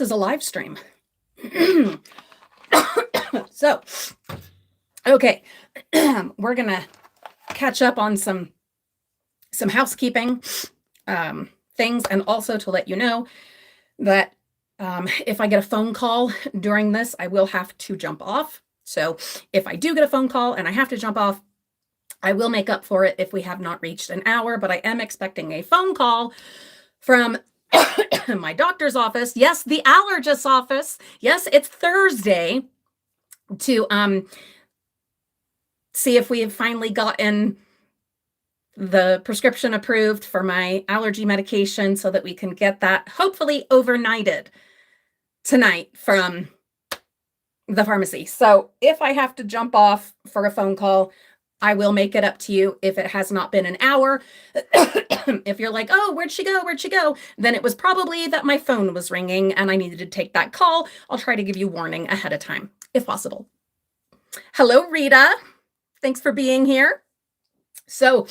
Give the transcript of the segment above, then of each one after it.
is a live stream. So, okay, we're gonna catch up on some housekeeping things, and also to let you know that if I get a phone call during this, I will have to jump off. So if I do get a phone call and I have to jump off, I will make up for it if we have not reached an hour, but I am expecting a phone call from my doctor's office. Yes, the allergist's office. Yes, it's Thursday, to see if we have finally gotten the prescription approved for my allergy medication so that we can get that hopefully overnighted tonight from the pharmacy. So if I have to jump off for a phone call, I will make it up to you if it has not been an hour. If you're like, oh, where'd she go? Where'd she go? Then it was probably that my phone was ringing and I needed to take that call. I'll try to give you warning ahead of time, if possible. Hello, Rita. Thanks for being here. So,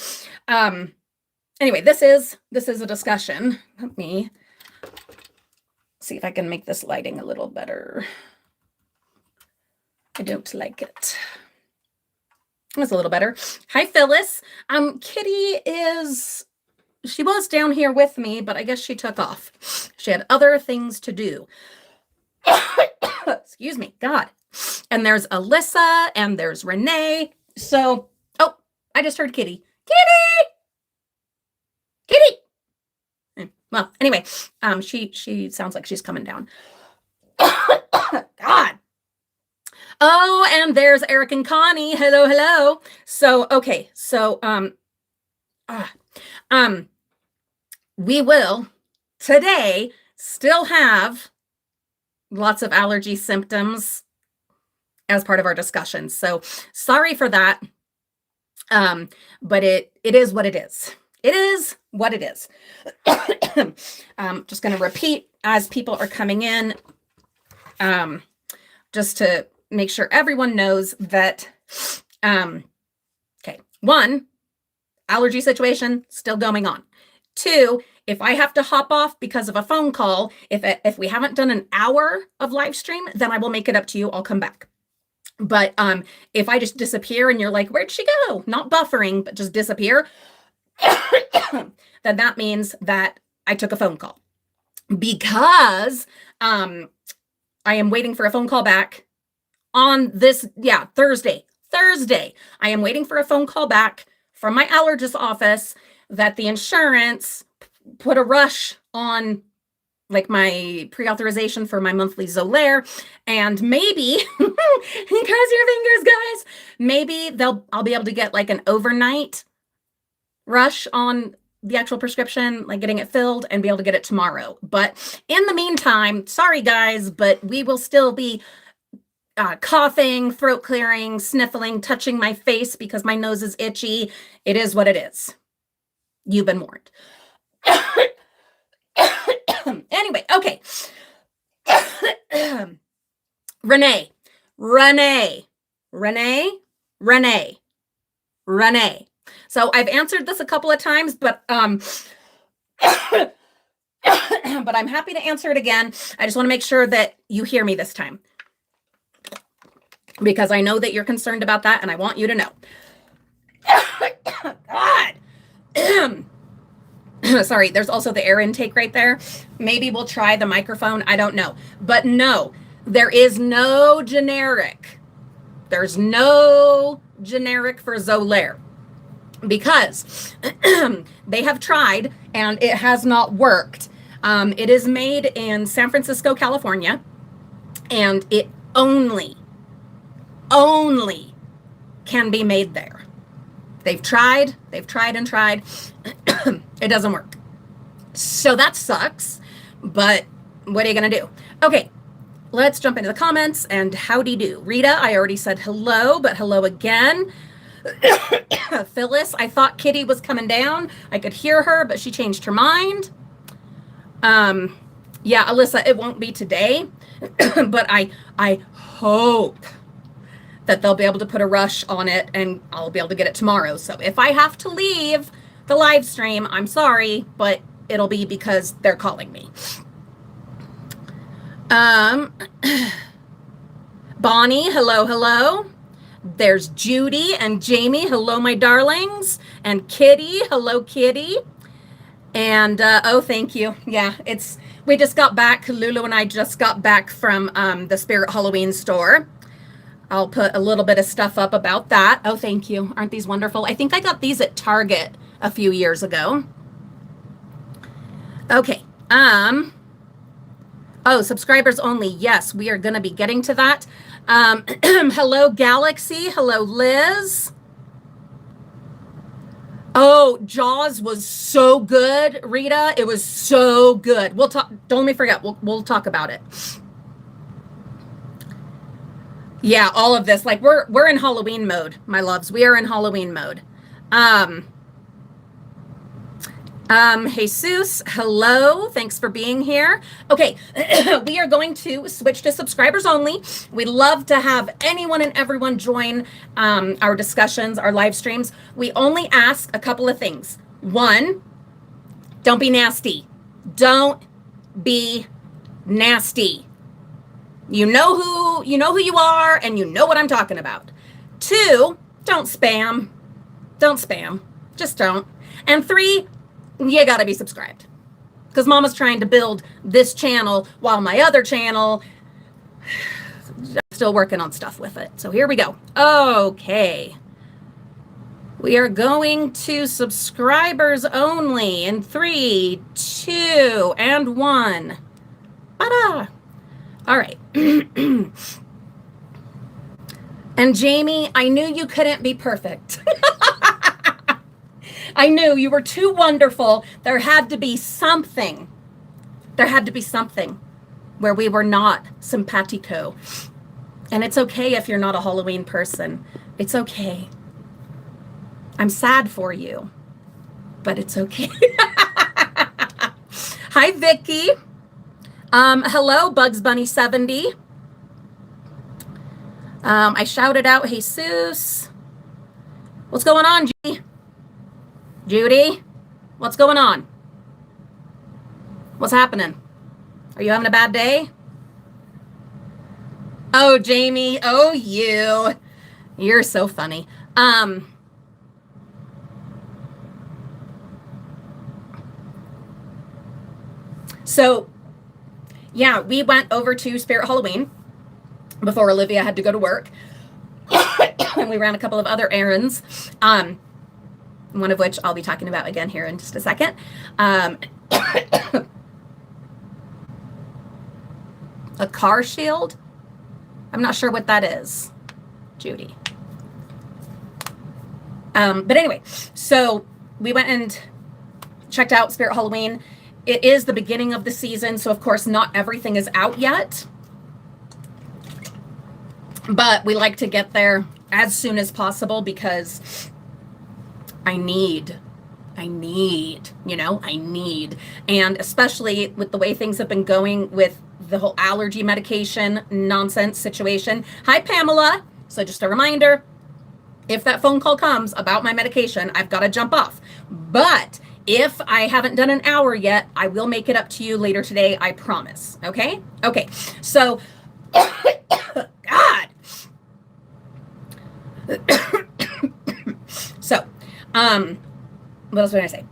anyway, this is a discussion. Let me see if I can make this lighting a little better. I don't like it. It's a little better. Hi, Phyllis. Kitty she was down here with me, but I guess she took off. She had other things to do. Excuse me, God. And there's Alyssa and there's Renee. So, oh, I just heard Kitty. Kitty! Well, anyway, she sounds like she's coming down. God. Oh, and there's Eric and Connie. Hello, hello. So, okay. So, we will today still have lots of allergy symptoms as part of our discussion. So sorry for that. But it is what it is. It is what it is. Just going to repeat as people are coming in, just to make sure everyone knows that, okay, 1, allergy situation still going on. 2, if I have to hop off because of a phone call, if we haven't done an hour of live stream, then I will make it up to you. I'll come back. But if I just disappear and you're like, where'd she go? Not buffering, but just disappear, then that means that I took a phone call, because I am waiting for a phone call back on this, Thursday. I am waiting for a phone call back from my allergist office that the insurance put a rush on, like, my pre-authorization for my monthly Xolair, and maybe, cross your fingers, guys, maybe I'll be able to get like an overnight rush on the actual prescription, like getting it filled, and be able to get it tomorrow. But in the meantime, sorry guys, but we will still be coughing, throat clearing, sniffling, touching my face because my nose is itchy. It is what it is. You've been warned. Anyway, okay. Renee. So I've answered this a couple of times, but but I'm happy to answer it again. I just want to make sure that you hear me this time, because I know that you're concerned about that, and I want you to know. God. Sorry, there's also the air intake right there. Maybe we'll try the microphone. I don't know. But no, there is no generic. There's no generic for Xolair, because they have tried and it has not worked. It is made in San Francisco, California, and it only can be made there. They've tried and tried. It doesn't work. So that sucks, but what are you going to do? Okay, let's jump into the comments, and howdy do. Rita, I already said hello, but hello again. Phyllis, I thought Kitty was coming down. I could hear her, but she changed her mind. Yeah, Alyssa, it won't be today, but I hope that they'll be able to put a rush on it and I'll be able to get it tomorrow. So if I have to leave the live stream, I'm sorry, but it'll be because they're calling me. Um, Bonnie, hello, hello. There's Judy and Jamie, hello, my darlings. And Kitty, hello, Kitty. And oh, thank you. Yeah, we just got back. Lulu and I just got back from the Spirit Halloween store. I'll put a little bit of stuff up about that. Oh, thank you. Aren't these wonderful? I think I got these at Target a few years ago. Okay. Oh, subscribers only. Yes, we are going to be getting to that. Hello, Galaxy. Hello, Liz. Oh, Jaws was so good, Rita. It was so good. We'll talk. Don't let me forget. We'll talk about it. Yeah, all of this. Like we're in Halloween mode, my loves. We are in Halloween mode. Jesus, hello. Thanks for being here. Okay, we are going to switch to subscribers only. We love to have anyone and everyone join our discussions, our live streams. We only ask a couple of things. One, don't be nasty. Don't be nasty. You know who you are, and you know what I'm talking about. Two, don't spam. Don't spam. Just don't. And three, you gotta be subscribed. Because Mama's trying to build this channel while my other channel, I'm still working on stuff with it. So here we go. Okay. We are going to subscribers only in 3, 2, and 1. Ta-da! All right. And Jamie, I knew you couldn't be perfect. I knew you were too wonderful. There had to be something. There had to be something where we were not simpatico. And it's okay if you're not a Halloween person. It's okay. I'm sad for you, but it's okay. Hi, Vicky. Hello, Bugs Bunny 70. I shouted out Jesus. What's going on, Judy? Judy, what's going on? What's happening? Are you having a bad day? Oh, Jamie. Oh, you're so funny. So yeah, we went over to Spirit Halloween before Olivia had to go to work. And we ran a couple of other errands. One of which I'll be talking about again here in just a second. A car shield? I'm not sure what that is, Judy. But anyway, so we went and checked out Spirit Halloween. It is the beginning of the season, so of course not everything is out yet. But we like to get there as soon as possible because I need. And especially with the way things have been going with the whole allergy medication nonsense situation. Hi, Pamela. So just a reminder, if that phone call comes about my medication, I've got to jump off. But if I haven't done an hour yet, I will make it up to you later today. I promise. Okay? Okay. So, God. So, what else was I going to say?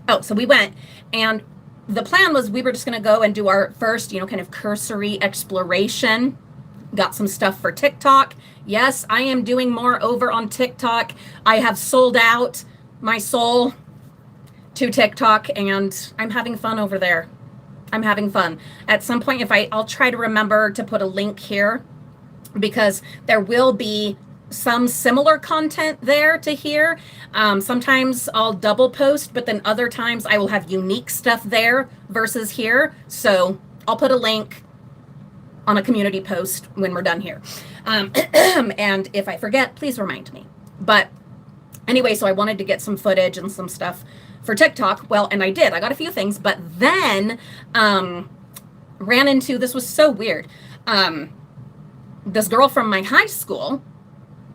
Oh, so we went, and the plan was we were just going to go and do our first, kind of cursory exploration. Got some stuff for TikTok. Yes, I am doing more over on TikTok. I have sold out my soul to TikTok, and I'm having fun over there. I'm having fun. At some point, I'll try to remember to put a link here, because there will be some similar content there to here. Sometimes I'll double post, but then other times I will have unique stuff there versus here. So I'll put a link on a community post when we're done here. And if I forget, please remind me. But anyway, so I wanted to get some footage and some stuff for TikTok. Well, and I did. I got a few things, but then ran into, this was so weird. This girl from my high school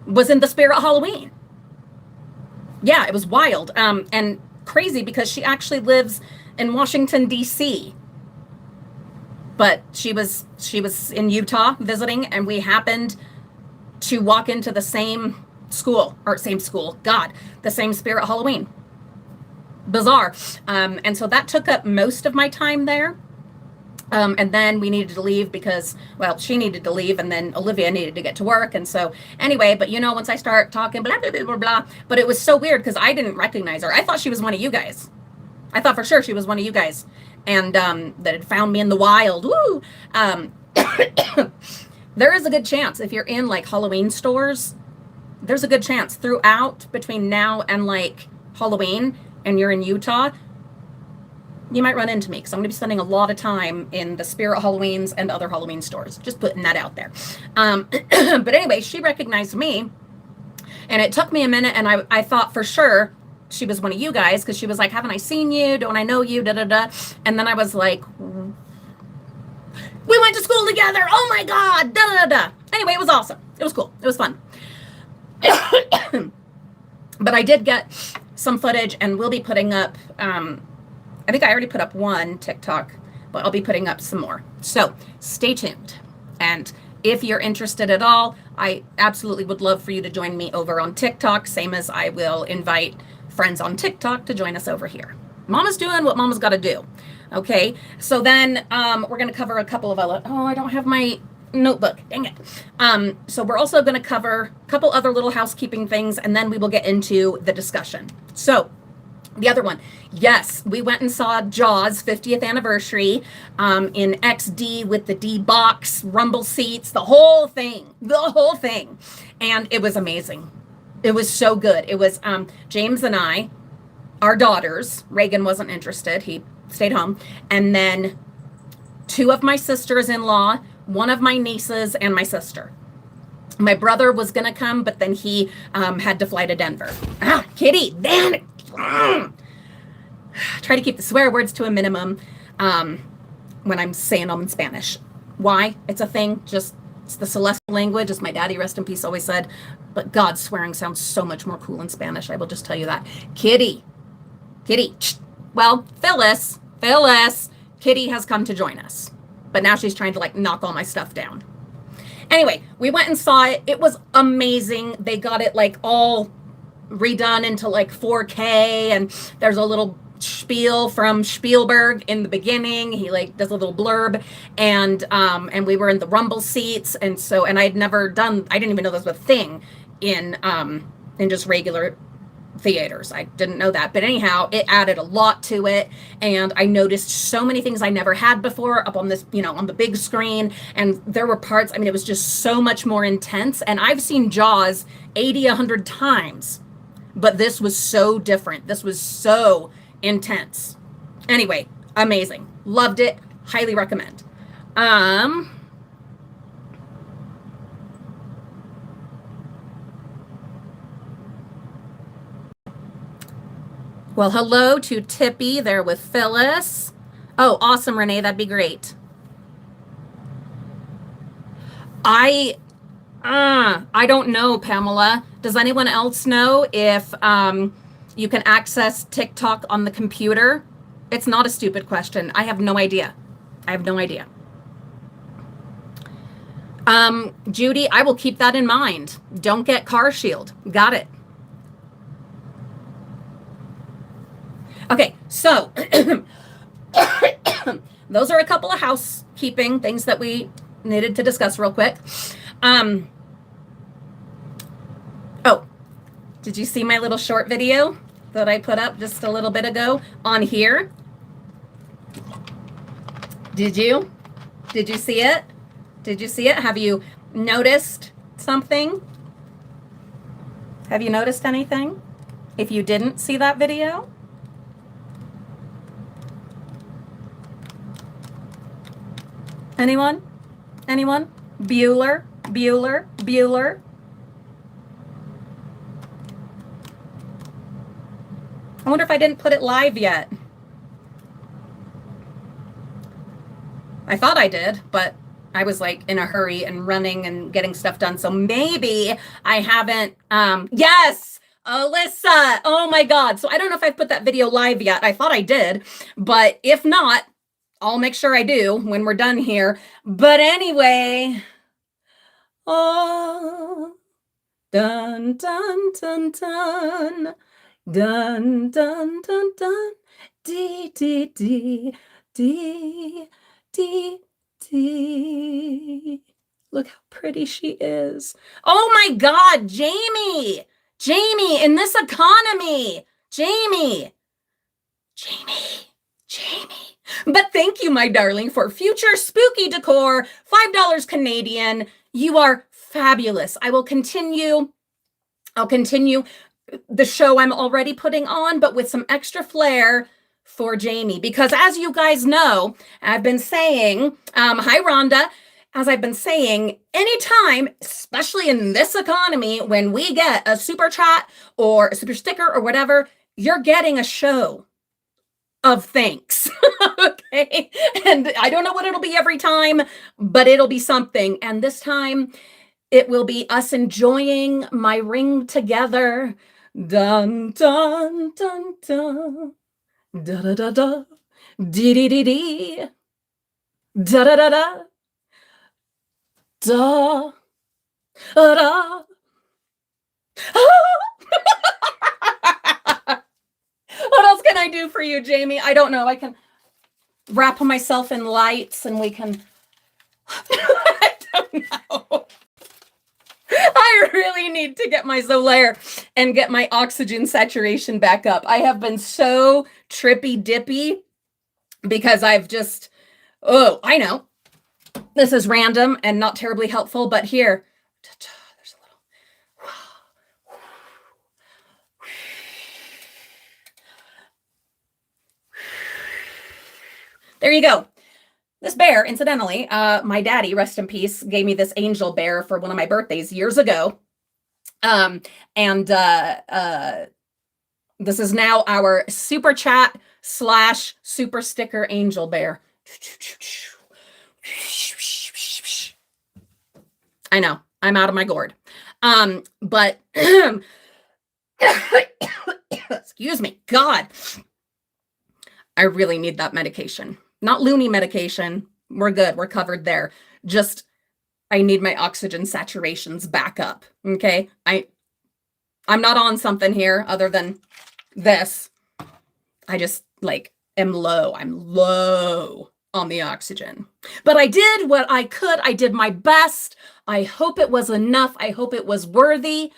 was in the Spirit Halloween. Yeah, it was wild and crazy because she actually lives in Washington, D.C. but she was in Utah visiting, and we happened to walk into the same the same Spirit Halloween. Bizarre. And so that took up most of my time there. And then we needed to leave because, well, she needed to leave, and then Olivia needed to get to work. And so anyway, but you know, once I start talking, blah, blah, blah, blah, blah, but it was so weird because I didn't recognize her. I thought she was one of you guys. I thought for sure she was one of you guys, and that had found me in the wild. Woo! There is a good chance if you're in like Halloween stores, there's a good chance throughout between now and like Halloween, and you're in Utah, you might run into me because I'm going to be spending a lot of time in the Spirit Halloweens and other Halloween stores. Just putting that out there. But anyway, she recognized me, and it took me a minute, and I thought for sure she was one of you guys because she was like, haven't I seen you? Don't I know you? Da, da, da. And then I was like, we went to school together. Oh my God. Da, da, da, da. Anyway, it was awesome. It was cool. It was fun. But I did get some footage, and we'll be putting up, I think I already put up one TikTok, but I'll be putting up some more. So stay tuned. And if you're interested at all, I absolutely would love for you to join me over on TikTok, same as I will invite friends on TikTok to join us over here. Mama's doing what Mama's got to do. Okay. So then we're going to cover a couple of other, I don't have my notebook. Dang it. So we're also going to cover a couple other little housekeeping things, and then we will get into the discussion. So the other one, yes, we went and saw Jaws 50th anniversary in XD with the D box, rumble seats, the whole thing, and it was amazing. It was so good. It was James and I, our daughters. Reagan wasn't interested; he stayed home, and then two of my sisters-in-law, one of my nieces, and my sister. My brother was gonna come, but then he had to fly to Denver. Kitty, damn it. Try to keep the swear words to a minimum when I'm saying them in Spanish. Why? It's a thing. Just it's the celestial language, as my daddy, rest in peace, always said. But God, swearing sounds so much more cool in Spanish. I will just tell you that. Kitty. Well, Phyllis, Kitty has come to join us, but now she's trying to like knock all my stuff down. Anyway, we went and saw it. It was amazing. They got it like all redone into like 4K, and there's a little spiel from Spielberg in the beginning. He like does a little blurb, and we were in the rumble seats, and I didn't even know this was a thing in just regular theaters. I didn't know that, but anyhow, it added a lot to it, and I noticed so many things I never had before up on this, on the big screen, and there were parts, it was just so much more intense, and I've seen Jaws 100 times, but this was so different. This was so intense. Anyway, amazing. Loved it. Highly recommend. Well, hello to Tippy there with Phyllis. Oh, awesome, Renee. That'd be great. I don't know, Pamela. Does anyone else know if you can access TikTok on the computer? It's not a stupid question. I have no idea. Judy, I will keep that in mind. Don't get car shield. Got it. Okay, so those are a couple of housekeeping things that we needed to discuss real quick. Did you see my little short video that I put up just a little bit ago on here? Did you see it? Have you noticed something? Have you noticed anything? If you didn't see that video? Anyone? Bueller? I wonder if I didn't put it live yet. I thought I did, but I was like in a hurry and running and getting stuff done. So maybe I haven't. Yes, Alyssa. Oh my God. So I don't know if I've put that video live yet. I thought I did, but if not, I'll make sure I do when we're done here. But anyway, oh, dun, dun, dun, dun, dun, dun, dun, dun, dee, dee, dee, dee, dee, dee. Look how pretty she is. Oh my God, Jamie! Jamie, in this economy! Jamie! But thank you, my darling, for future spooky decor, $5 Canadian. You are fabulous. I'll continue the show I'm already putting on, but with some extra flair for Jamie. Because as you guys know, I've been saying, hi, Rhonda. As I've been saying, anytime, especially in this economy, when we get a super chat or a super sticker or whatever, you're getting a show of thanks. Okay. And I don't know what it'll be every time, but it'll be something. And this time it will be us enjoying my ring together. Dun, dun, dun, dun. Da, da, da, da. Dee, dee, dee, dee. Da, da, da, da. Da, da, da. What else can I do for you, Jamie? I don't know. I can wrap myself in lights and we can... I don't know. I really need to get my Solaire and get my oxygen saturation back up. I have been so trippy dippy because I've just... Oh, I know. This is random and not terribly helpful, but here... There's a little... There you go. This bear, incidentally, my daddy, rest in peace, gave me this angel bear for one of my birthdays years ago. This is now our super chat / super sticker angel bear. I know, I'm out of my gourd. But excuse me, God, I really need that medication. Not loony medication. We're good. We're covered there. Just, I need my oxygen saturations back up. Okay. I'm not on something here other than this. I just am low. I'm low on the oxygen, but I did what I could. I did my best. I hope it was enough. I hope it was worthy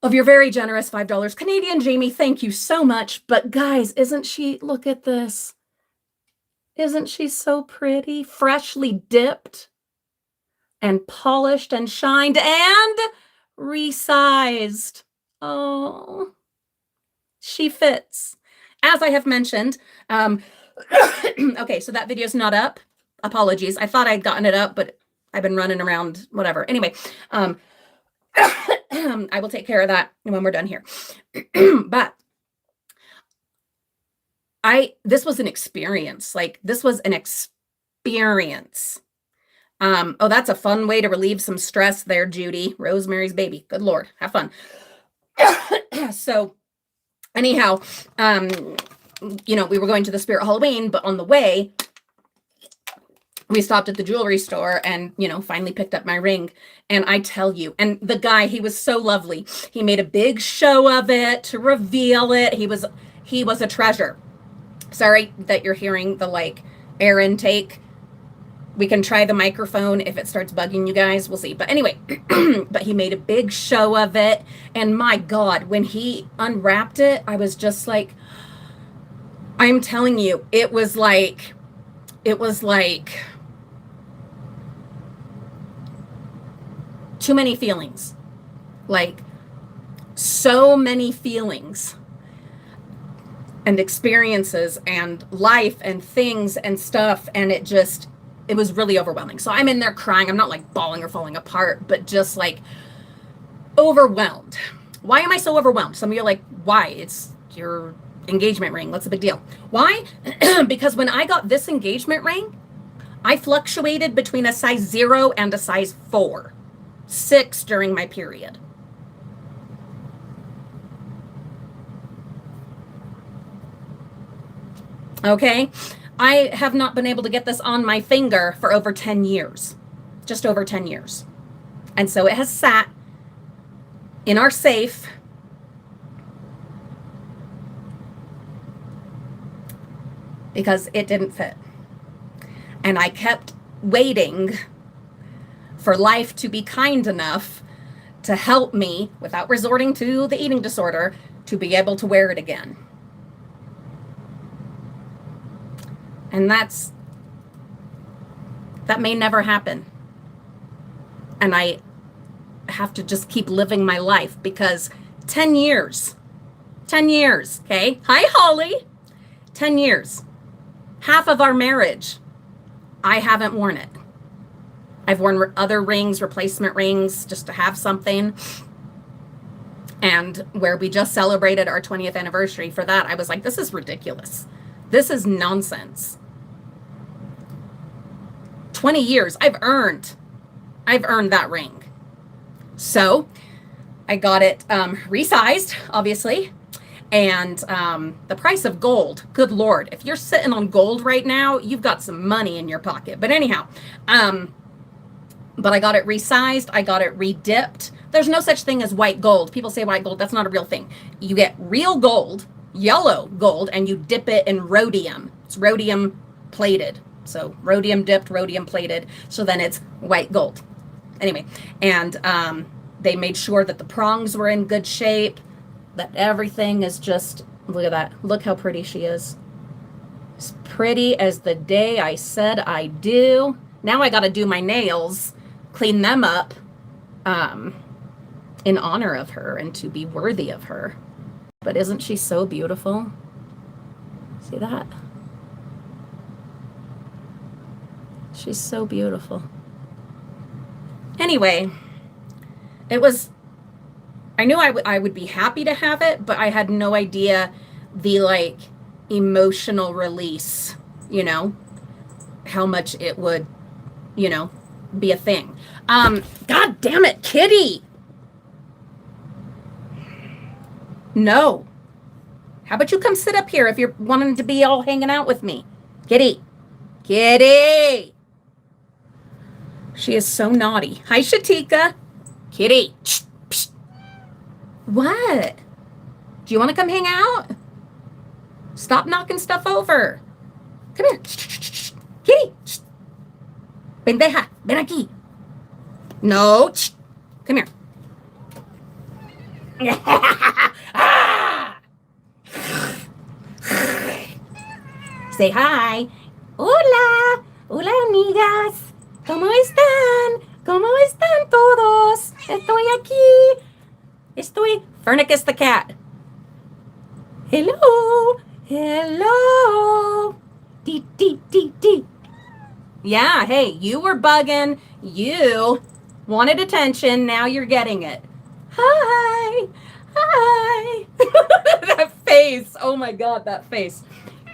of your very generous $5 Canadian. Jamie, thank you so much. But guys, isn't she, look at this. Isn't she so pretty? Freshly dipped and polished and shined and resized. Oh, she fits. As I have mentioned, okay, so that video's not up. Apologies. I thought I'd gotten it up, but I've been running around, whatever. Anyway, I will take care of that when we're done here. But this was an experience. This was an experience. Oh, that's a fun way to relieve some stress there, Judy. Rosemary's Baby. Good Lord. Have fun. So anyhow, we were going to the Spirit Halloween, but on the way, we stopped at the jewelry store and, finally picked up my ring. And I tell you, and the guy, he was so lovely. He made a big show of it to reveal it. He was a treasure. Sorry that you're hearing the air intake. We can try the microphone if it starts bugging you guys. We'll see. But anyway, but he made a big show of it. And my God, when he unwrapped it, I was just like, I'm telling you, it was like too many feelings. So many feelings and experiences and life and things and stuff. And it was really overwhelming. So I'm in there crying. I'm not bawling or falling apart, but just overwhelmed. Why am I so overwhelmed? Some of you are like, why? It's your engagement ring. What's the big deal? Why? Because when I got this engagement ring, I fluctuated between a size 0 and a size 4, 6 during my period. Okay. I have not been able to get this on my finger for over 10 years, just over 10 years. And so it has sat in our safe because it didn't fit. And I kept waiting for life to be kind enough to help me, without resorting to the eating disorder, to be able to wear it again. And that may never happen. And I have to just keep living my life because 10 years, okay? Hi, Holly. 10 years. Half of our marriage, I haven't worn it. I've worn other rings, replacement rings, just to have something. And where we just celebrated our 20th anniversary, for that, I was like, this is ridiculous. This is nonsense. 20 years, I've earned that ring. So I got it resized, obviously. And the price of gold, good Lord, if you're sitting on gold right now, you've got some money in your pocket. But anyhow, but I got it resized. I got it redipped. There's no such thing as white gold. People say white gold. That's not a real thing. You get real gold, yellow gold, and you dip it in rhodium. It's rhodium plated. So rhodium dipped, rhodium plated. So then it's white gold. Anyway, and they made sure that the prongs were in good shape, that everything is just, look at that. Look how pretty she is. As pretty as the day I said I do. Now I got to do my nails, clean them up in honor of her and to be worthy of her. But isn't she so beautiful? See that? She's so beautiful. Anyway, it was, I knew I would be happy to have it, but I had no idea the like emotional release, you know, how much it would, you know, be a thing. God damn it, kitty. No. How about you come sit up here if you're wanting to be all hanging out with me? Kitty. Kitty. She is so naughty. Hi, Shatika. Kitty. Shh, shh. What? Do you want to come hang out? Stop knocking stuff over. Come here. Shh, shh, shh. Kitty. Shh. Pendeja. Ven aquí. No. Shh. Come here. Say hi. Hola. Hola, amigas. ¿Cómo están? ¿Cómo están todos? Estoy aquí. Estoy. Fernicus the cat. Hello. Hello. Dee, dee, dee, dee. Yeah, hey, you were bugging. You wanted attention. Now you're getting it. Hi. Hi. That face. Oh my God, that face.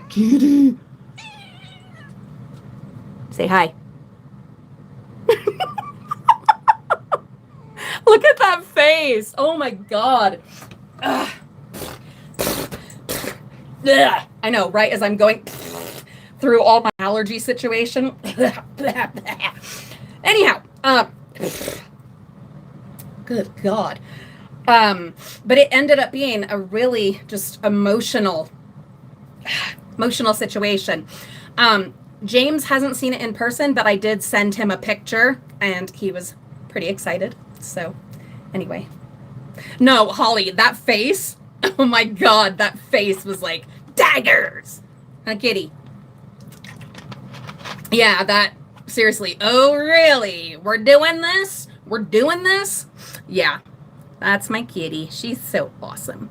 Kitty. Say hi. Look at that face. Oh my God. Ugh. Ugh. I know, right? As I'm going through all my allergy situation. Anyhow, good God. But it ended up being a really just emotional situation. James hasn't seen it in person, but I did send him a picture and he was pretty excited. So anyway, no, Holly, that face, oh my God, that face was like daggers. Huh, kitty? Yeah, that, seriously. Oh, really? We're doing this? We're doing this? Yeah, that's my kitty. She's so awesome.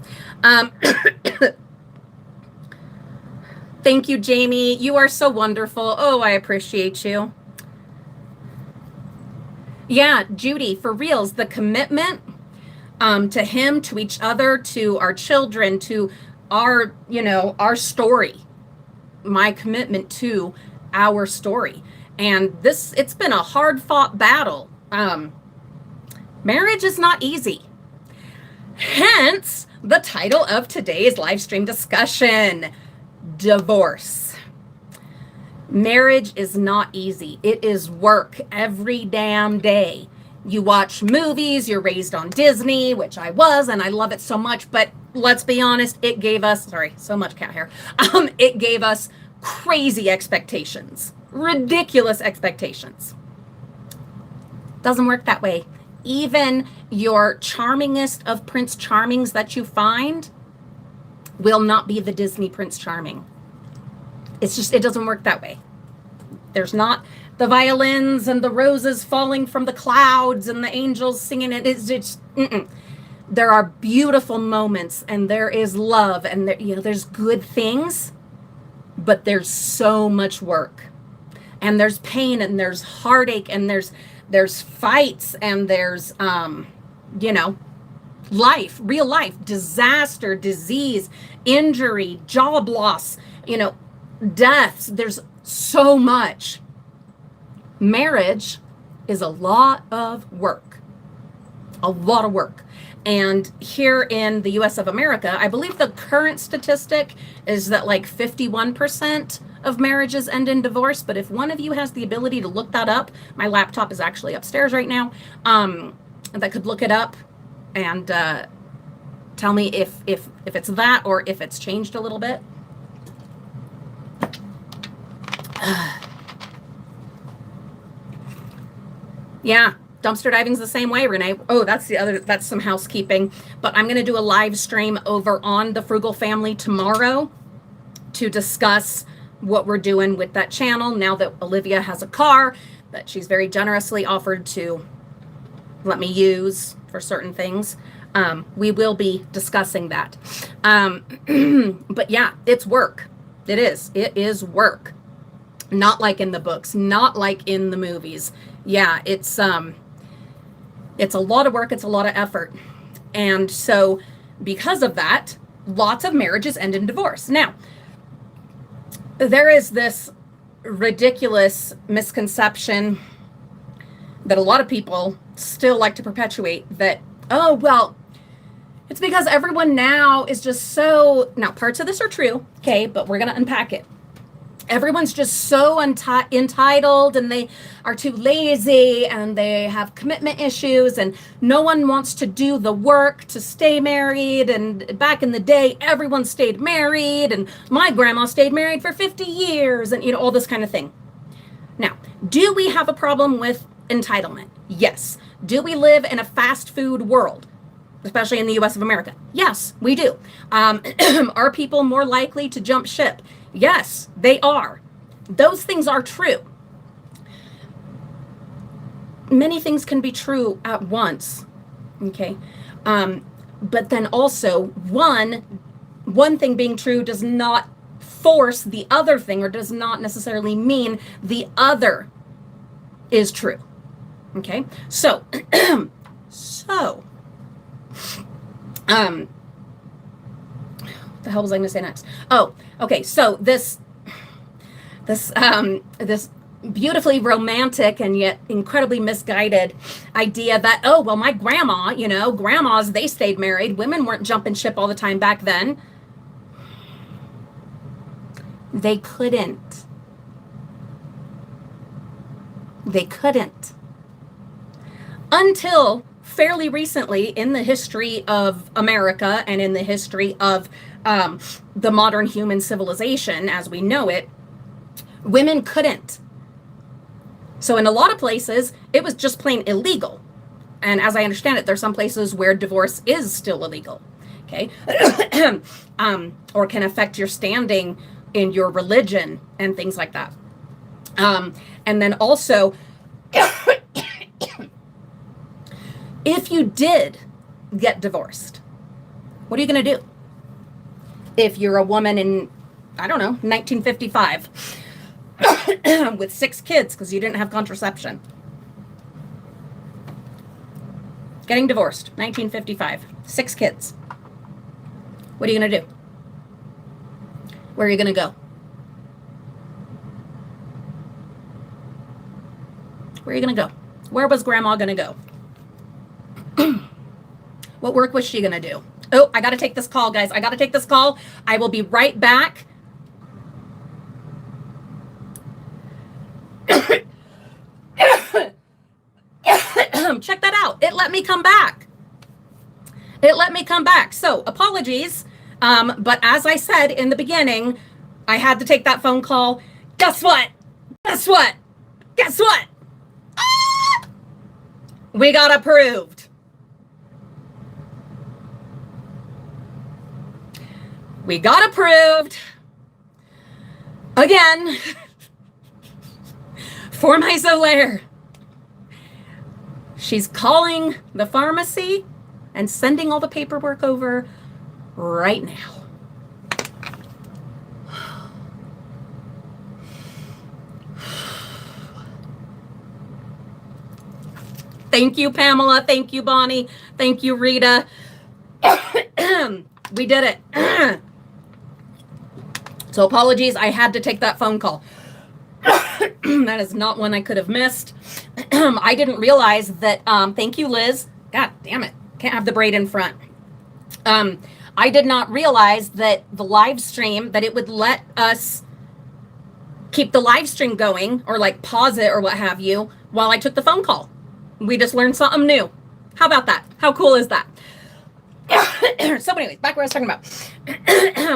Thank you, Jamie. You are so wonderful. Oh, I appreciate you. Yeah, Judy, for reals, the commitment to him, to each other, to our children, to our, you know, our story, my commitment to our story. And this, it's been a hard fought battle. Marriage is not easy. Hence the title of today's live stream discussion, divorce. Marriage is not easy. It is work every damn day. You watch movies, you're raised on Disney, which I was, and I love it so much, but let's be honest, it gave us, sorry, so much cat hair. It gave us crazy expectations, ridiculous expectations. Doesn't work that way. Even your charmingest of Prince Charmings that you find will not be the Disney Prince Charming. It's just, it doesn't work that way. There's not the violins and the roses falling from the clouds and the angels singing it. It's just, there are beautiful moments and there is love and there, there's good things, but there's so much work and there's pain and there's heartache and there's fights and there's, life, real life, disaster, disease, injury, job loss, deaths. There's so much. Marriage is a lot of work, And here in the US of America, I believe the current statistic is that like 51% of marriages end in divorce. But if one of you has the ability to look that up, my laptop is actually upstairs right now, that could look it up and tell me if it's that or if it's changed a little bit. Yeah, dumpster diving's the same way, Renee. Oh, that's some housekeeping. But I'm going to do a live stream over on the Frugal Family tomorrow to discuss what we're doing with that channel now that Olivia has a car that she's very generously offered to let me use for certain things. We will be discussing that. But yeah, it's work. It is work. Not like in the books, not like in the movies. Yeah, it's a lot of work, it's a lot of effort. And so because of that, lots of marriages end in divorce. Now, there is this ridiculous misconception that a lot of people still like to perpetuate that, oh, well, it's because everyone now is just so, now parts of this are true, okay, but we're going to unpack it. Everyone's just so entitled and they are too lazy and they have commitment issues and no one wants to do the work to stay married. And back in the day, everyone stayed married and my grandma stayed married for 50 years and, all this kind of thing. Now, do we have a problem with entitlement? Yes. Do we live in a fast food world, especially in the US of America? Yes, we do. Are people more likely to jump ship? Yes, they are. Those things are true. Many things can be true at once, okay? But then also one thing being true does not force the other thing or does not necessarily mean the other is true, okay? So, what the hell was I going to say next? Oh, okay. So this beautifully romantic and yet incredibly misguided idea that, oh, well, my grandma, grandmas, they stayed married. Women weren't jumping ship all the time back then. They couldn't. Until fairly recently in the history of America and in the history of the modern human civilization as we know it, women couldn't. So in a lot of places, it was just plain illegal. And as I understand it, there's some places where divorce is still illegal, okay? Or can affect your standing in your religion and things like that. And then also, if you did get divorced, what are you going to do? If you're a woman in, 1955 with 6 kids because you didn't have contraception. Getting divorced, 1955, 6 kids. What are you going to do? Where are you going to go? Where are you going to go? Where was grandma going to go? What work was she going to do? Oh, I got to take this call, guys. I got to take this call. I will be right back. it let me come back. It let me come back. So apologies. But as I said in the beginning, I had to take that phone call. Guess what? Guess what? Guess what? Ah! We got approved. We got approved. Again. For my Zolaire. She's calling the pharmacy and sending all the paperwork over right now. Thank you, Pamela. Thank you, Bonnie. Thank you, Rita. We did it. So apologies, I had to take that phone call. That is not one I could have missed. I didn't realize that, thank you, Liz. God damn it. Can't have the braid in front. I did not realize that the live stream, that it would let us keep the live stream going or like pause it or what have you while I took the phone call. We just learned something new. How about that? How cool is that? So anyways, back where I was talking about.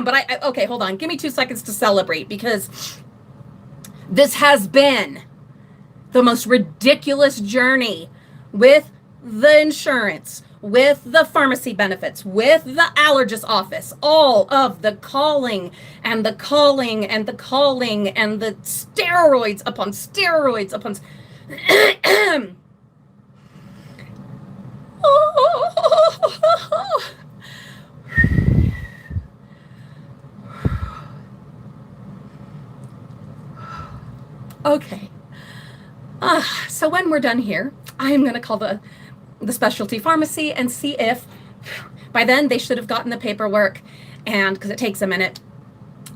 But okay, hold on. Give me 2 seconds to celebrate because this has been the most ridiculous journey with the insurance, with the pharmacy benefits, with the allergist office, all of the calling and the calling and the calling and the steroids upon steroids upon Okay. So when we're done here, I am going to call the specialty pharmacy and see if by then they should have gotten the paperwork, and because it takes a minute,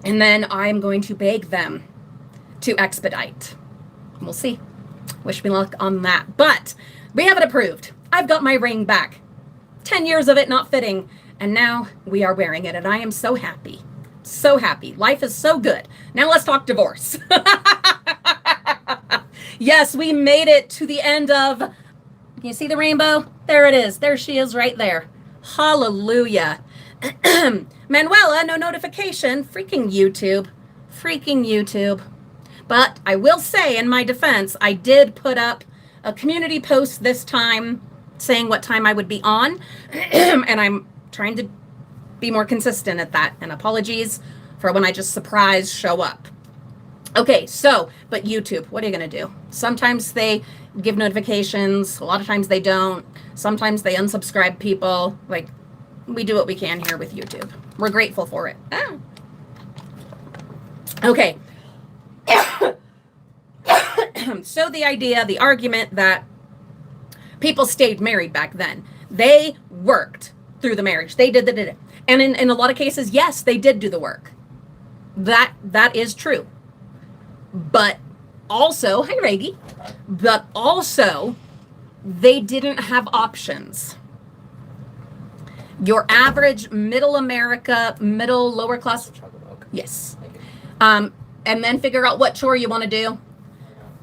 and then I'm going to beg them to expedite. We'll see. Wish me luck on that. But we have it approved. I've got my ring back. 10 years of it not fitting, and now we are wearing it, and I am so happy. So happy. Life is so good. Now let's talk divorce. Yes, we made it to the end of, can you see the rainbow? There it is. There she is right there. Hallelujah. Manuela, no notification. Freaking YouTube. Freaking YouTube. But I will say in my defense, I did put up a community post this time saying what time I would be on. And I'm trying to be more consistent at that. And apologies for when I just surprise show up. Okay, so, but YouTube, what are you going to do? Sometimes they give notifications. A lot of times they don't. Sometimes they unsubscribe people. Like, we do what we can here with YouTube. We're grateful for it. Ah. Okay. So the argument that people stayed married back then, they worked through the marriage. They did it. And in a lot of cases, yes, they did do the work. That is true. But also, hi Reggie, but also they didn't have options. Your average middle America, middle lower class, yes. And then figure out what chore you want to do.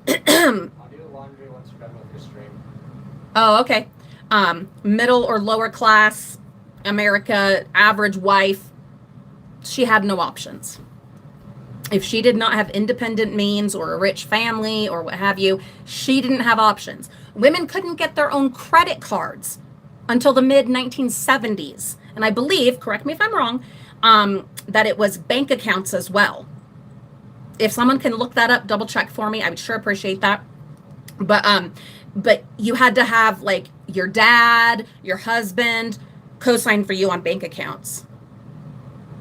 I'll do the laundry once you're done with your stream. Oh, okay. Middle or lower class America, average wife, she had no options. If she did not have independent means or a rich family or what have you, she didn't have options. Women couldn't get their own credit cards until the mid-1970s. And I believe, correct me if I'm wrong, that it was bank accounts as well. If someone can look that up, double check for me, I would sure appreciate that. But you had to have like your dad, your husband co-sign for you on bank accounts.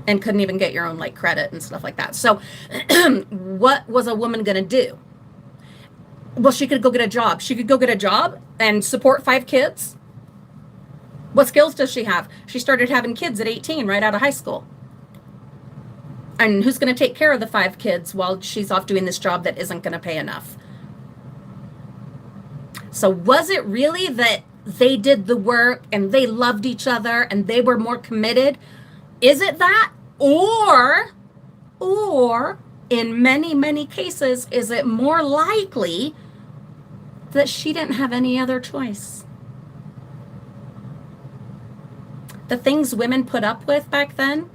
And couldn't even get your own like credit and stuff like that. So what was a woman going to do? Well, she could go get a job. She could go get a job and support 5 kids. What skills does she have? She started having kids at 18, right out of high school. And who's going to take care of the 5 kids while she's off doing this job that isn't going to pay enough? So was it really that they did the work and they loved each other and they were more committed? Is it that? Or in many, many cases, is it more likely that she didn't have any other choice? the things women put up with back then,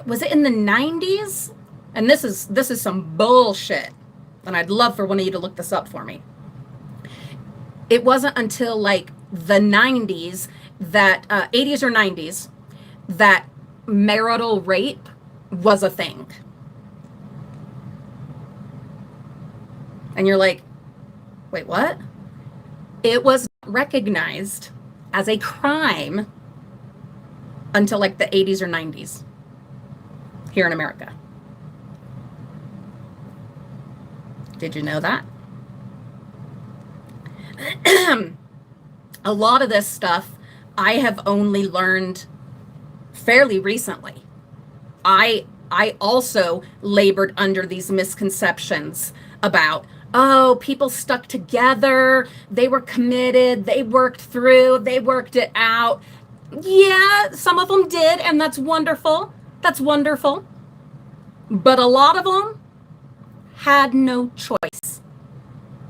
was it in the 90s? And this is some bullshit. And I'd love for one of you to look this up for me. It wasn't until like the 90s that 80s or 90s that marital rape was a thing. And you're like, wait, what? It was recognized as a crime until like the 80s or 90s here in America. Did you know that? A lot of this stuff I have only learned fairly recently. I also labored under these misconceptions about, oh, people stuck together, they were committed, they worked through, they worked it out. Yeah, some of them did, and that's wonderful. That's wonderful. But a lot of them had no choice.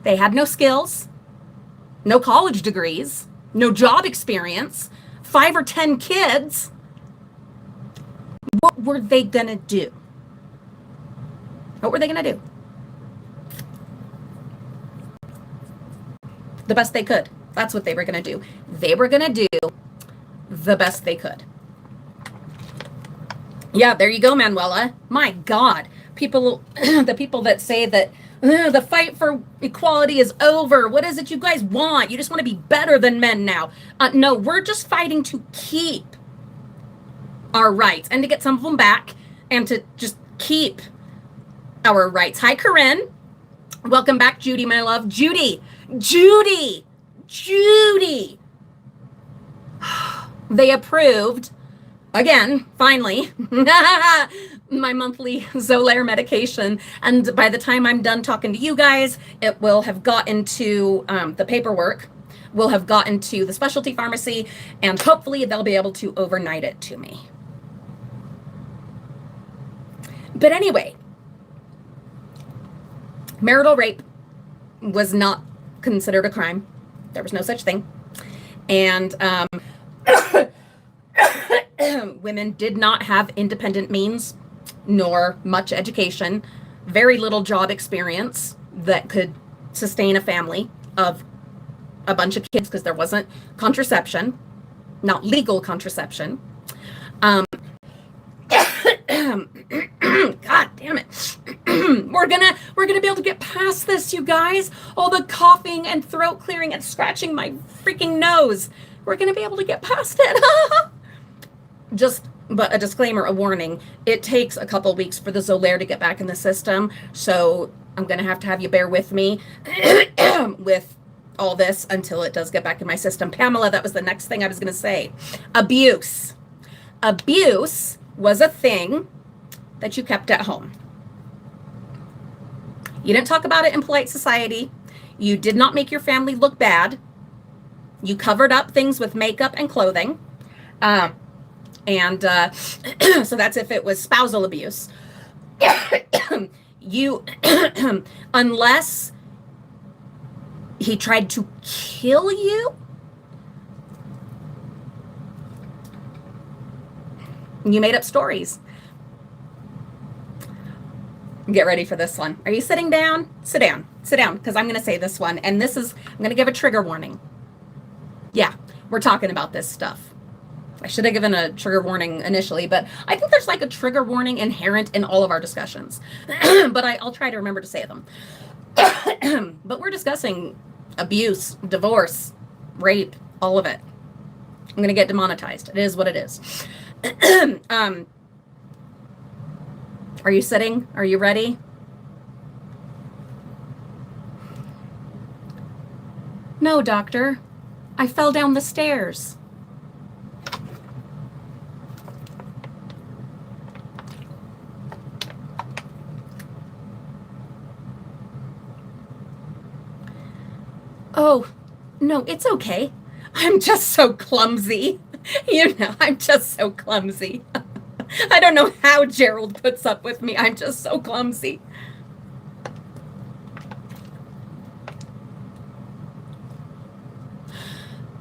They had no skills, no college degrees, no job experience, 5 or 10 kids. What were they gonna do? What were they gonna do? The best they could. That's what they were gonna do. They were gonna do the best they could. Yeah, there you go, Manuela. My God. People, the people that say that the fight for equality is over. What is it you guys want? You just want to be better than men now. No, we're just fighting to keep our rights and to get some of them back and to just keep our rights. Hi, Corinne. Welcome back, Judy, my love. Judy. They approved, again, finally, my monthly Xolair medication. And by the time I'm done talking to you guys, it will have gotten to the paperwork, will have gotten to the specialty pharmacy, and hopefully they'll be able to overnight it to me. But anyway, marital rape was not considered a crime. There was no such thing. And women did not have independent means, nor much education, very little job experience that could sustain a family of a bunch of kids because there wasn't contraception, not legal contraception. God damn it. We're gonna be able to get past this, you guys. All the coughing and throat clearing and scratching my freaking nose. We're gonna be able to get past it. But a disclaimer, a warning, it takes a couple weeks for the Xolair to get back in the system. So I'm going to have you bear with me with all this until it does get back in my system. Pamela, that was the next thing I was going to say. Abuse. Abuse was a thing that you kept at home. You didn't talk about it in polite society. You did not make your family look bad. You covered up things with makeup and clothing. So that's if it was spousal abuse. You, unless he tried to kill you, you made up stories. Get ready for this one. Are you sitting down? Sit down, because I'm going to say this one. And I'm going to give a trigger warning. Yeah, we're talking about this stuff. I should have given a trigger warning initially, but I think there's like a trigger warning inherent in all of our discussions. But I'll try to remember to say them. But we're discussing abuse, divorce, rape, all of it. I'm going to get demonetized. It is what it is. Are you sitting? Are you ready? No, doctor. I fell down the stairs. Oh, no, it's okay. I'm just so clumsy. I'm just so clumsy. I don't know how Gerald puts up with me. I'm just so clumsy.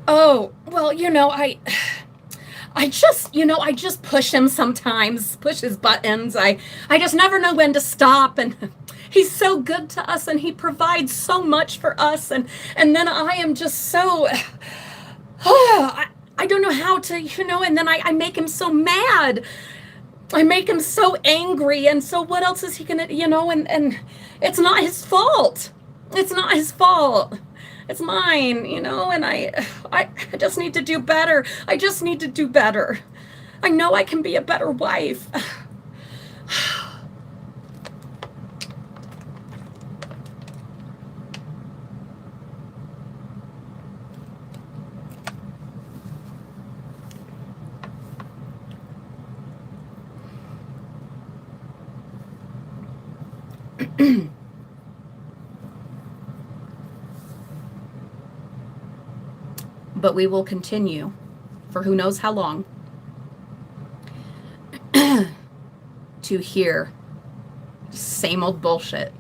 Oh, Well, I just push him sometimes, push his buttons. I just never know when to stop. And he's so good to us and he provides so much for us. And then I am just so, I don't know how to, and then I make him so mad. I make him so angry. And so what else is he going to, and it's not his fault. It's not his fault. It's mine, and I just need to do better. I just need to do better. I know I can be a better wife. But we will continue for who knows how long to hear same old bullshit.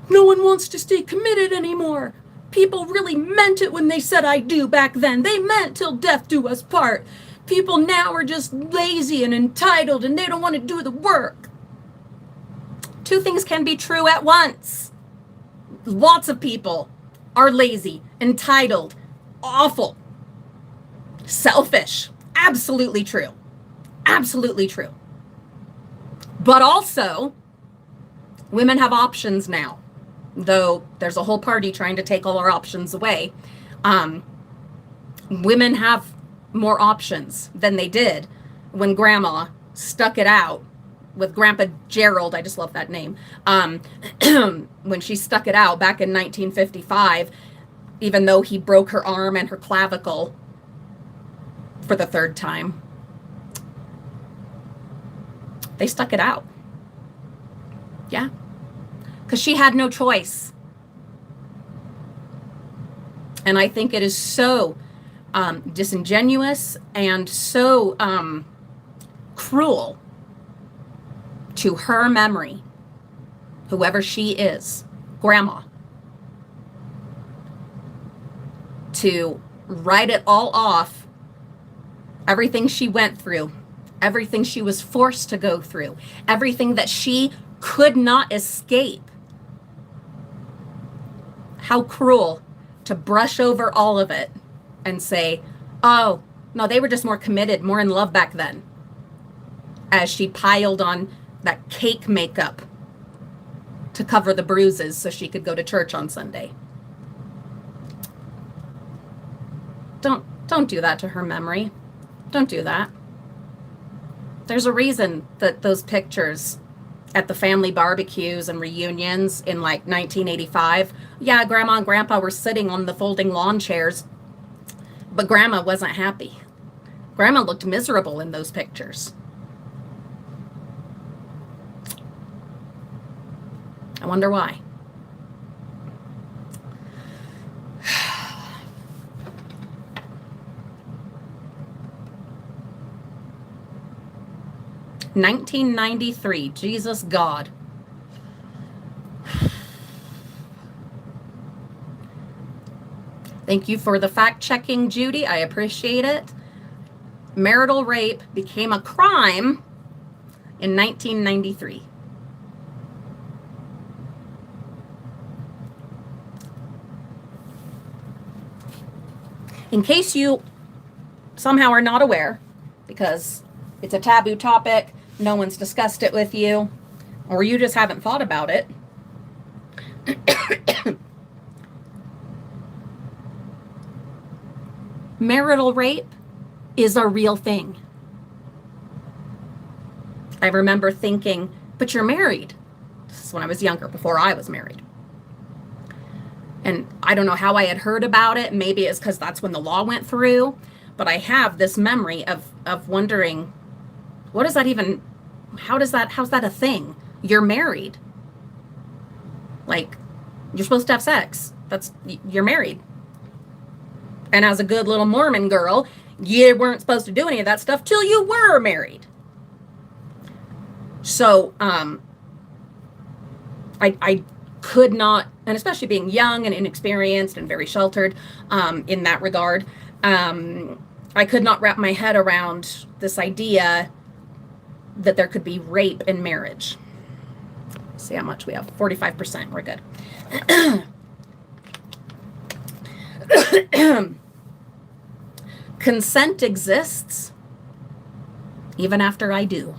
No one wants to stay committed anymore. People really meant it when they said I do back then. They meant till death do us part. People now are just lazy and entitled and they don't want to do the work. Two things can be true at once. Lots of people are lazy, entitled, awful, selfish. Absolutely true. Absolutely true. But also, women have options now, though there's a whole party trying to take all our options away. Women have more options than they did when Grandma stuck it out with Grandpa Gerald. I just love that name. When she stuck it out back in 1955, even though he broke her arm and her clavicle for the third time. They stuck it out. Yeah. Because she had no choice. And I think it is so disingenuous and so cruel to her memory, whoever she is, Grandma, to write it all off, everything she went through, everything she was forced to go through, everything that she could not escape. How cruel to brush over all of it and say, oh, no, they were just more committed, more in love back then, as she piled on that cake makeup to cover the bruises so she could go to church on Sunday. Don't do that to her memory. Don't do that. There's a reason that those pictures at the family barbecues and reunions in like 1985, yeah, Grandma and Grandpa were sitting on the folding lawn chairs, but Grandma wasn't happy. Grandma looked miserable in those pictures. I wonder why. 1993, Jesus God. Thank you for the fact checking, Judy. I appreciate it. Marital rape became a crime in 1993. In case you somehow are not aware, because it's a taboo topic, no one's discussed it with you, or you just haven't thought about it. Marital rape is a real thing. I remember thinking, but you're married. This is when I was younger, before I was married. And I don't know how I had heard about it. Maybe it's because that's when the law went through. But I have this memory of wondering, what is that even, how's that a thing? You're married. Like, you're supposed to have sex. You're married. And as a good little Mormon girl, you weren't supposed to do any of that stuff till you were married. So, I could not, and especially being young and inexperienced and very sheltered in that regard, I could not wrap my head around this idea that there could be rape in marriage. Let's see how much we have. 45%. We're good. Consent exists even after I do.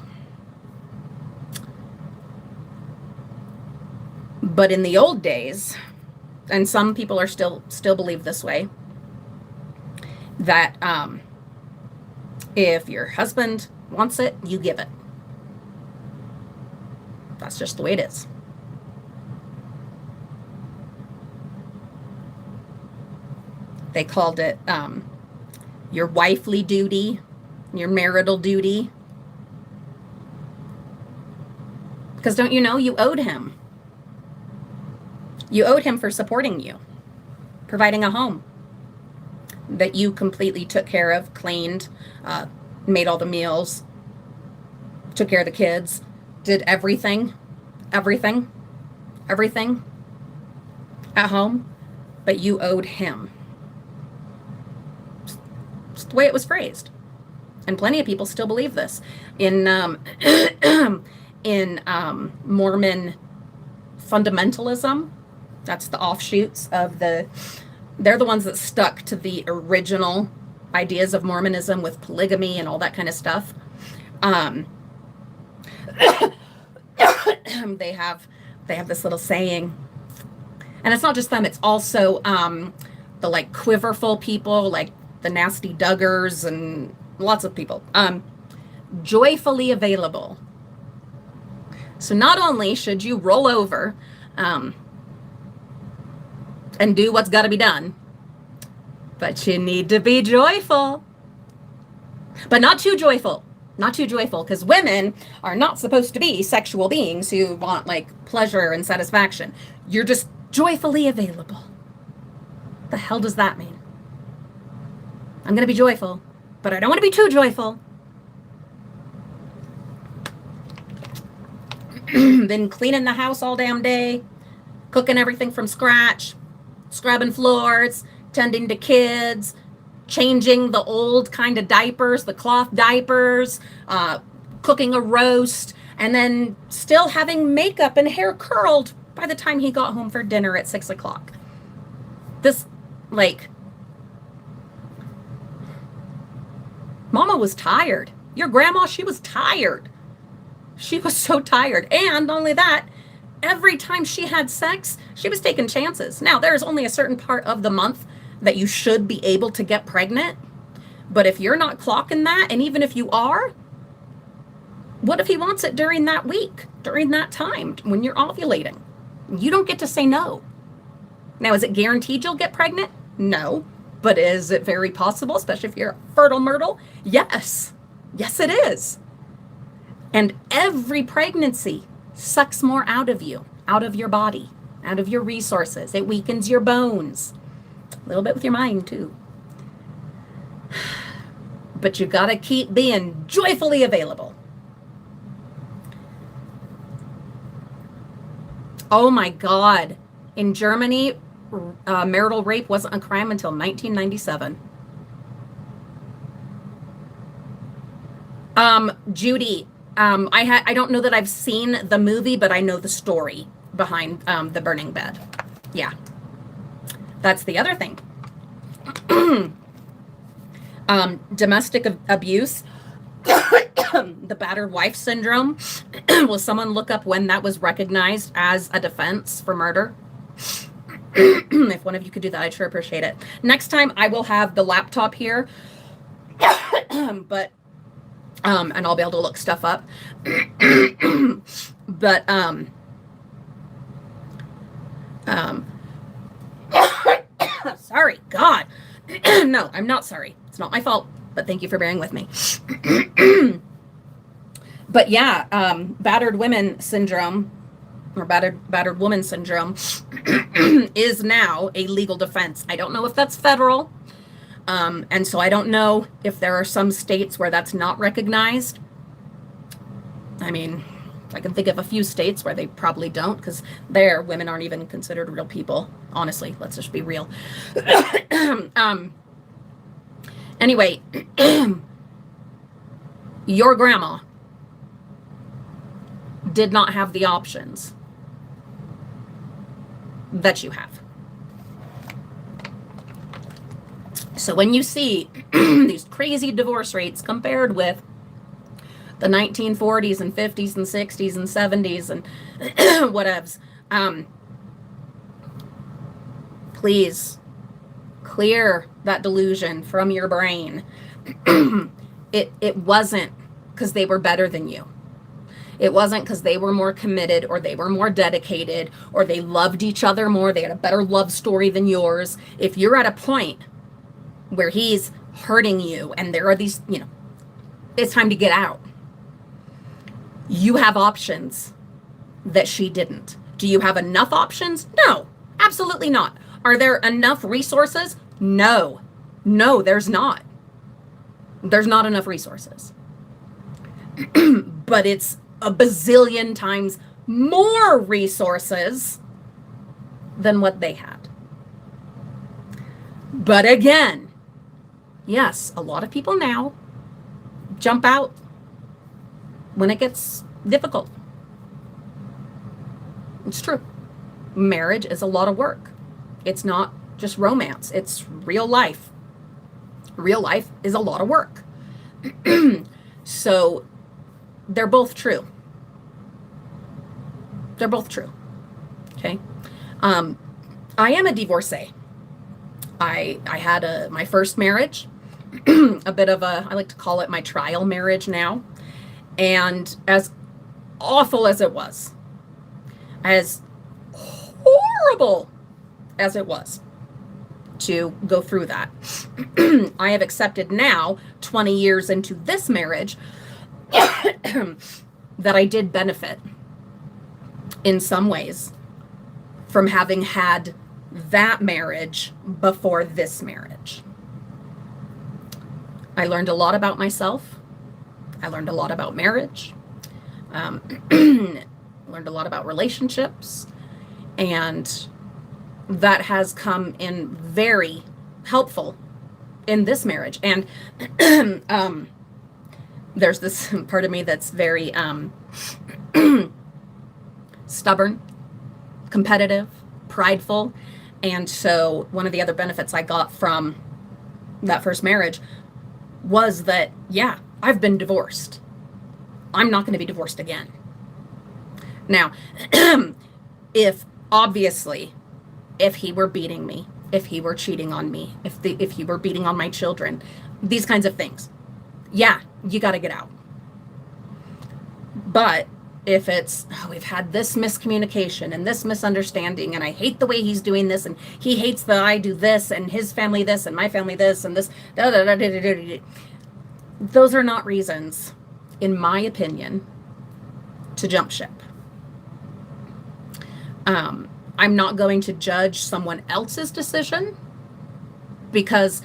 But in the old days, and some people are still believe this way, that if your husband wants it, you give it. That's just the way it is. They called it your wifely duty, your marital duty. Because don't you know, you owed him. You owed him for supporting you, providing a home that you completely took care of, cleaned, made all the meals, took care of the kids, did everything at home, but you owed him. It's the way it was phrased. And plenty of people still believe this. In Mormon fundamentalism, that's the offshoots of they're the ones that stuck to the original ideas of Mormonism with polygamy and all that kind of stuff. They have this little saying, and it's not just them, it's also the like quiverful people, like the nasty Duggars and lots of people, joyfully available. So not only should you roll over and do what's got to be done, but you need to be joyful. But not too joyful. Not too joyful, because women are not supposed to be sexual beings who want like pleasure and satisfaction. You're just joyfully available. What the hell does that mean? I'm going to be joyful, but I don't want to be too joyful. Been cleaning the house all damn day, cooking everything from scratch, scrubbing floors, tending to kids, changing the old kind of diapers, the cloth diapers, cooking a roast, and then still having makeup and hair curled by the time he got home for dinner at 6 o'clock. This, like, Mama was tired. Your grandma, she was tired. She was so tired. And not only that, every time she had sex, she was taking chances. Now, there's only a certain part of the month that you should be able to get pregnant. But if you're not clocking that, and even if you are, what if he wants it during that week, during that time when you're ovulating? You don't get to say no. Now, is it guaranteed you'll get pregnant? No. But is it very possible, especially if you're fertile myrtle? Yes. Yes, it is. And every pregnancy sucks more out of you, out of your body, out of your resources. It weakens your bones. A little bit with your mind, too. But you got to keep being joyfully available. Oh, my God. In Germany, marital rape wasn't a crime until 1997. Judy, I don't know that I've seen the movie, but I know the story behind the burning bed. Yeah. That's the other thing. Domestic abuse, the battered wife syndrome. Will someone look up when that was recognized as a defense for murder? If one of you could do that, I'd sure appreciate it. Next time I will have the laptop here, but and I'll be able to look stuff up. But sorry, God. No, I'm not sorry. It's not my fault, but thank you for bearing with me. But yeah, battered women syndrome, or battered woman syndrome, is now a legal defense. I don't know if that's federal, and so I don't know if there are some states where that's not recognized. I mean, I can think of a few states where they probably don't, because there women aren't even considered real people. Honestly, let's just be real. Anyway, your grandma did not have the options that you have. So when you see these crazy divorce rates compared with the 1940s and 50s and 60s and 70s and whatevs, please clear that delusion from your brain. It wasn't because they were better than you. It wasn't because they were more committed or they were more dedicated or they loved each other more. They had a better love story than yours. If you're at a point where he's hurting you and there are these, it's time to get out, you have options that she didn't. Do you have enough options? No, absolutely not. Are there enough resources? No, there's not. There's not enough resources. But it's a bazillion times more resources than what they had. But again, yes, a lot of people now jump out when it gets difficult. It's true. Marriage is a lot of work. It's not just romance. It's real life. Real life is a lot of work. So they're both true. They're both true. Okay. I am a divorcee. I had my first marriage, a bit of I like to call it my trial marriage now. And as awful as it was, as horrible as it was to go through that, I have accepted now, 20 years into this marriage, that I did benefit in some ways from having had that marriage before this marriage. I learned a lot about myself. I learned a lot about marriage. Learned a lot about relationships. And that has come in very helpful in this marriage. And there's this part of me that's very stubborn, competitive, prideful. And so one of the other benefits I got from that first marriage was that, yeah, I've been divorced. I'm not going to be divorced again. Now, if he were beating me, if he were cheating on me, if he were beating on my children, these kinds of things, yeah, you got to get out. But if it's, we've had this miscommunication and this misunderstanding, and I hate the way he's doing this, and he hates that I do this, and his family this, and my family this, and this, those are not reasons, in my opinion, to jump ship. I'm not going to judge someone else's decision because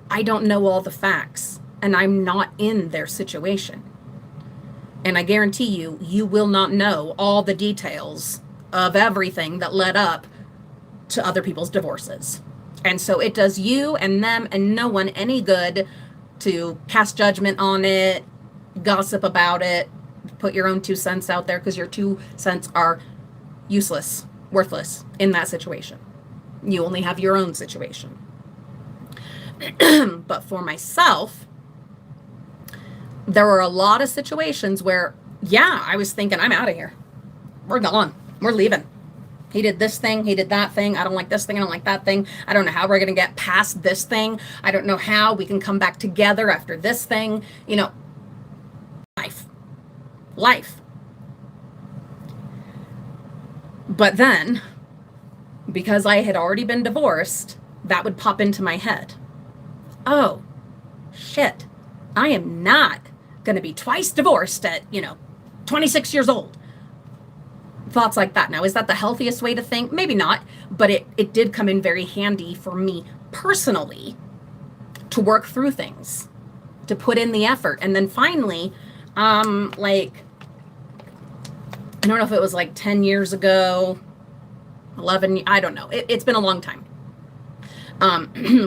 I don't know all the facts and I'm not in their situation. And I guarantee you, you will not know all the details of everything that led up to other people's divorces. And so it does you and them and no one any good to cast judgment on it, gossip about it, put your own 2 cents out there, because your 2 cents are useless, worthless in that situation. You only have your own situation. But for myself, there were a lot of situations where, yeah, I was thinking, I'm out of here. We're gone. We're leaving. He did this thing. He did that thing. I don't like this thing. I don't like that thing. I don't know how we're going to get past this thing. I don't know how we can come back together after this thing. Life. But then, because I had already been divorced, that would pop into my head. Oh, shit. I am not going to be twice divorced at, 26 years old. Thoughts like that. Now, is that the healthiest way to think? Maybe not, but it did come in very handy for me personally to work through things, to put in the effort. And then finally, I don't know if it was like 10 years ago, 11, I don't know. It's been a long time.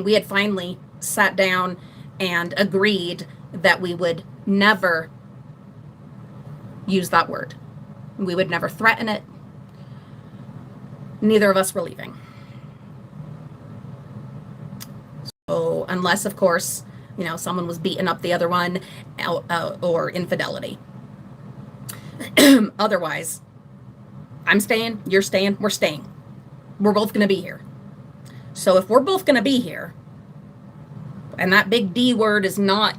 We had finally sat down and agreed that we would never use that word. We would never threaten it. Neither of us were leaving. So unless, of course, someone was beating up the other one or infidelity. Otherwise, I'm staying, you're staying, we're staying. We're both going to be here. So if we're both going to be here and that big D word it's not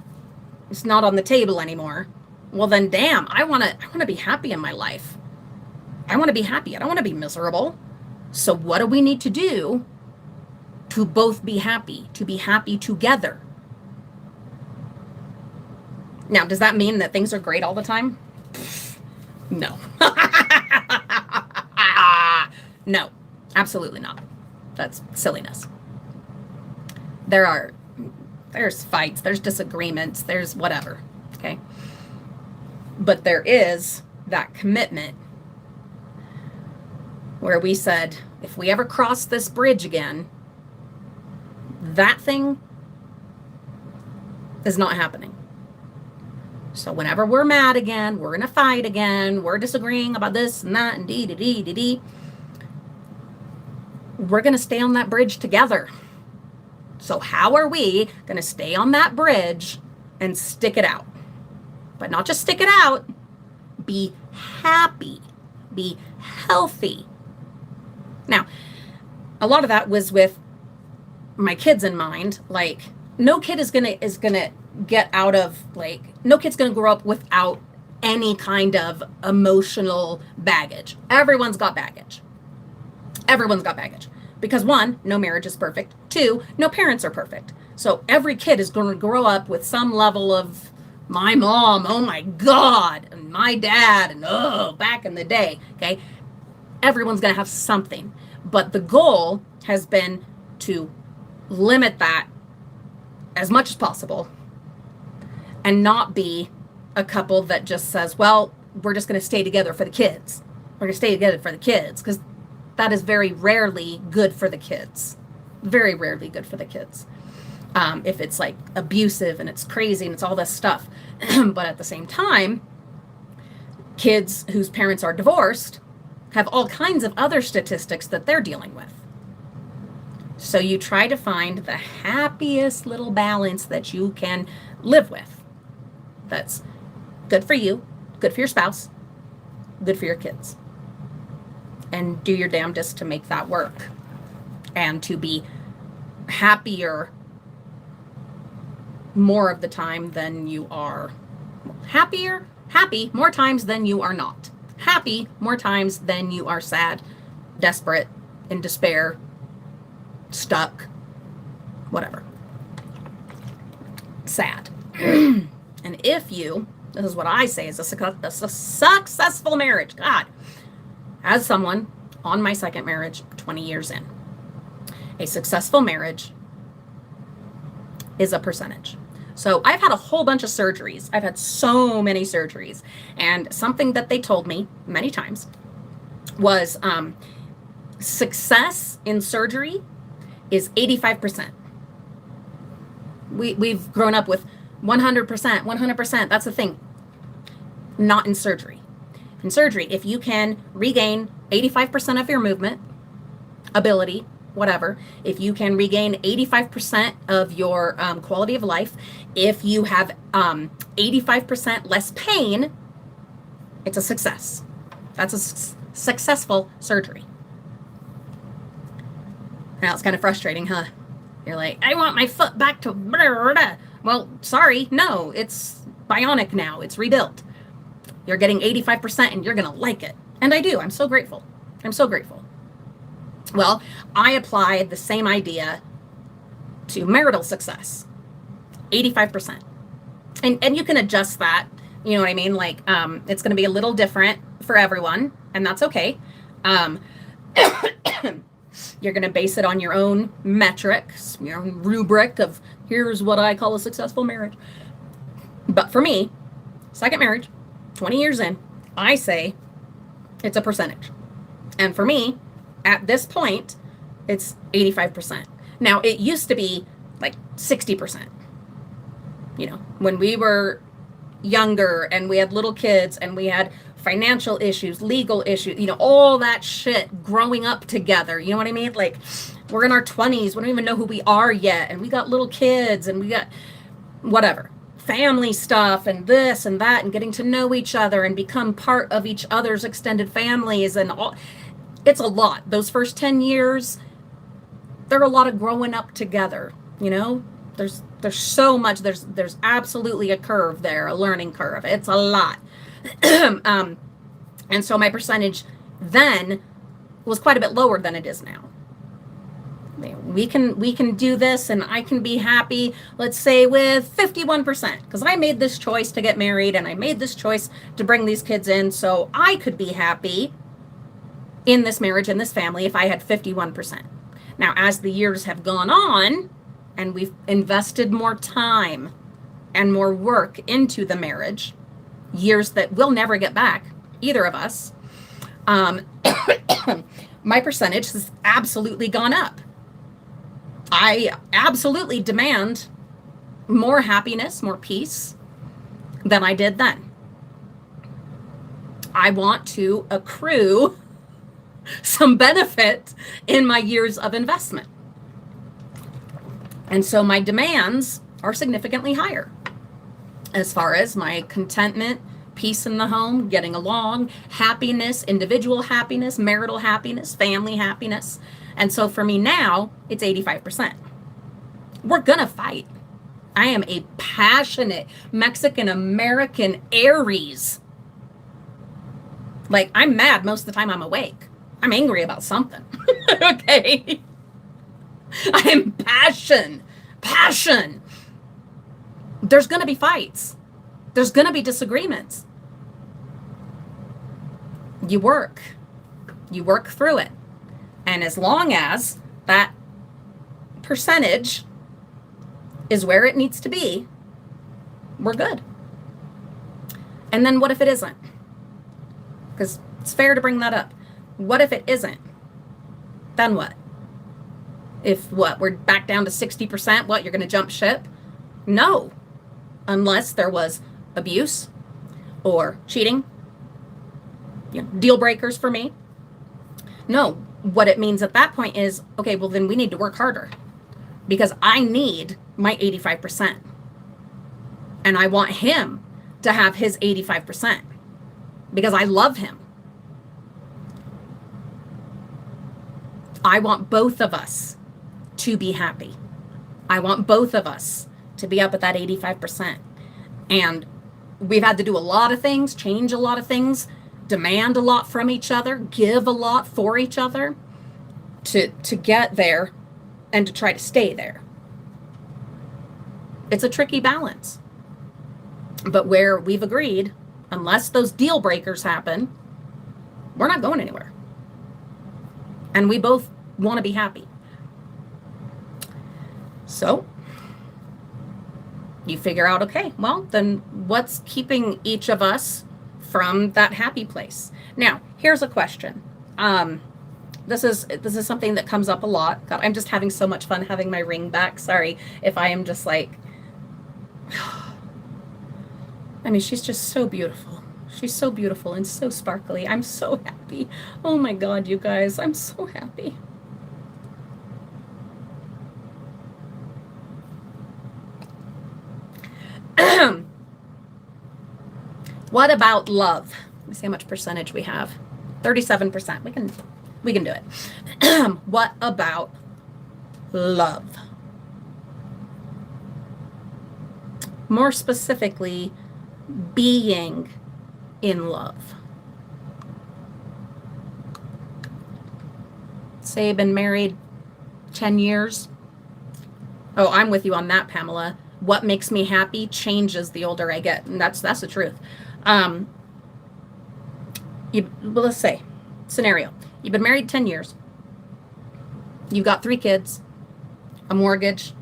on the table anymore, well then damn, I want to be happy in my life. I want to be happy. I don't want to be miserable. So what do we need to do to both be happy, to be happy together? Now, does that mean that things are great all the time? No. No, absolutely not. That's silliness. There's fights, there's disagreements, there's whatever, okay? But there is that commitment where we said, if we ever cross this bridge again, that thing is not happening. So whenever we're mad again, we're in a fight again, we're disagreeing about this and that and dee, we're going to stay on that bridge together. So how are we going to stay on that bridge and stick it out? But not just stick it out, be happy, be healthy. Now, a lot of that was with my kids in mind. Like, no kid is gonna get out of, like, no kid's gonna grow up without any kind of emotional baggage. Everyone's got baggage. Everyone's got baggage. Because one, no marriage is perfect. Two, no parents are perfect. So every kid is going to grow up with some level of my mom, oh my God, and my dad, and oh, back in the day, okay? Everyone's going to have something. But the goal has been to limit that as much as possible and not be a couple that just says, well, we're just going to stay together for the kids. We're going to stay together for the kids, because that is very rarely good for the kids. Very rarely good for the kids. If it's like abusive and it's crazy and it's all this stuff. But at the same time, kids whose parents are divorced have all kinds of other statistics that they're dealing with. So you try to find the happiest little balance that you can live with. That's good for you, good for your spouse, good for your kids. And do your damnedest to make that work and to be happier more of the time than you are. Happy more times than you are not. Happy more times than you are sad, desperate, in despair, stuck, whatever. Sad. And if you, this is what I say is a successful marriage, God, as someone on my second marriage, 20 years in, a successful marriage is a percentage. So I've had a whole bunch of surgeries. I've had so many surgeries. And something that they told me many times was success in surgery is 85%. We've grown up with 100%. That's the thing. Not in surgery. In surgery, if you can regain 85% of your movement, ability, whatever, if you can regain 85% of your quality of life, if you have 85% less pain, it's a success. That's a successful surgery. Now it's kind of frustrating, huh? You're like, I want my foot back to blah, blah, blah. Well, sorry, no, it's bionic now. It's rebuilt. You're getting 85% and you're going to like it. And I do. I'm so grateful. I'm so grateful. Well, I applied the same idea to marital success. 85%. And you can adjust that. You know what I mean? Like, it's going to be a little different for everyone, and that's okay. You're going to base it on your own metrics, your own rubric of here's what I call a successful marriage. But for me, second marriage, 20 years in, I say It's a percentage. And for me, at this point, it's 85%. Now, it used to be like 60%. You know, when we were younger and we had little kids and we had financial issues, legal issues, you know, all that shit growing up together. You know what I mean? Like, we're in our 20s. We don't even know who we are yet. And we got little kids and we got whatever, family stuff and this and that and getting to know each other and become part of each other's extended families and all. It's a lot. Those first 10 years, there are a lot of growing up together, you know? There's so much, there's absolutely a curve there, a learning curve. It's a lot. And so my percentage then was quite a bit lower than it is now. We can do this and I can be happy, let's say with 51%, because I made this choice to get married and I made this choice to bring these kids in, so I could be happy in this marriage, in this family, if I had 51%. Now, as the years have gone on and we've invested more time and more work into the marriage, years that we'll never get back, either of us, my percentage has absolutely gone up. I absolutely demand more happiness, more peace than I did then. I want to accrue some benefit in my years of investment. And so my demands are significantly higher as far as my contentment, peace in the home, getting along, happiness, individual happiness, marital happiness, family happiness. And so for me now, it's 85%. We're gonna fight. I am a passionate Mexican American Aries. Like, I'm mad most of the time I'm awake. I'm angry about something. Okay? I am passion. There's gonna be fights. There's gonna be disagreements. You work through it. And as long as that percentage is where it needs to be, we're good. And then what if it isn't? Because it's fair to bring that up. What if it isn't? Then what? If what? We're back down to 60%, what? You're going to jump ship? No. Unless there was abuse or cheating, you know, deal breakers for me. No. What it means at that point is, okay, well, then we need to work harder because I need my 85%. And I want him to have his 85% because I love him. I want both of us to be happy. I want both of us to be up at that 85%. And we've had to do a lot of things, change a lot of things, demand a lot from each other, give a lot for each other to get there and to try to stay there. It's a tricky balance. But where we've agreed, unless those deal breakers happen, we're not going anywhere. And we both want to be happy. So you figure out, okay, well, then what's keeping each of us from that happy place? Now, here's a question. This is something that comes up a lot. God, I'm just having so much fun having my ring back. Sorry if I am just like, I mean, she's just so beautiful. She's so beautiful and so sparkly. I'm so happy. Oh my God, you guys, I'm so happy. What about love? Let me see how much percentage we have. 37%. We can do it. What about love? More specifically, being in love. Say I've been married 10 years. Oh, I'm with you on that, Pamela. What makes me happy changes the older I get. And that's the truth. Well, let's say, scenario. You've been married 10 years. You've got 3 kids, a mortgage,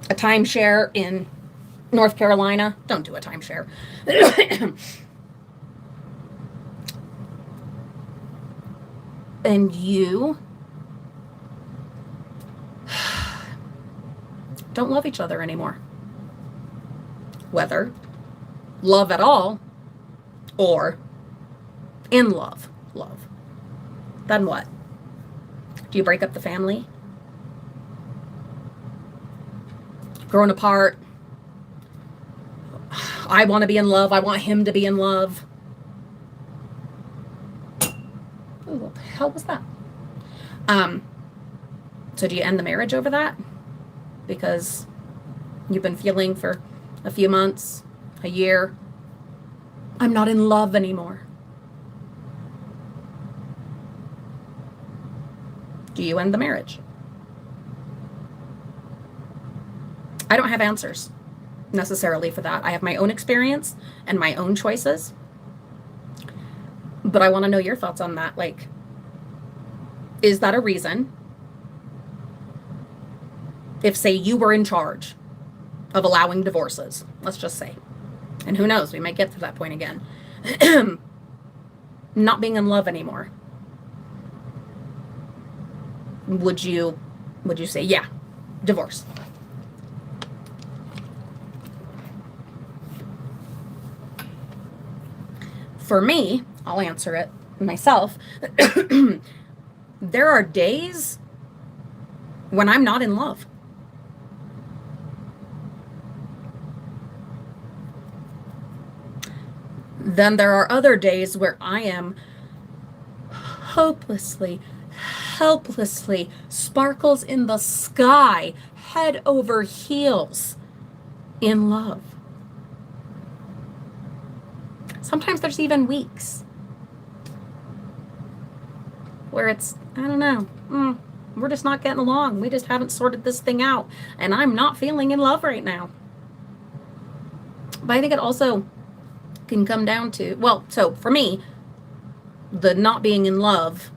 a timeshare in North Carolina. Don't do a timeshare. and you don't love each other anymore. Whether love at all or in love. Then what? Do you break up the family? Growing apart? I want to be in love. I want him to be in love. Ooh, what the hell was that? So do you end the marriage over that? Because you've been feeling for a few months, a year, I'm not in love anymore. Do you end the marriage? I don't have answers necessarily for that. I have my own experience and my own choices. But I want to know your thoughts on that. Like, is that a reason? If, say, you were in charge of allowing divorces, let's just say, and who knows, we might get to that point again, not being in love anymore, would you say, yeah, divorce? For me, I'll answer it myself. There are days when I'm not in love. Then there are other days where I am hopelessly, helplessly, sparkles in the sky, head over heels in love. Sometimes there's even weeks where it's, I don't know, we're just not getting along. We just haven't sorted this thing out. And I'm not feeling in love right now. But I think it also can come down to, well, so for me, the not being in love,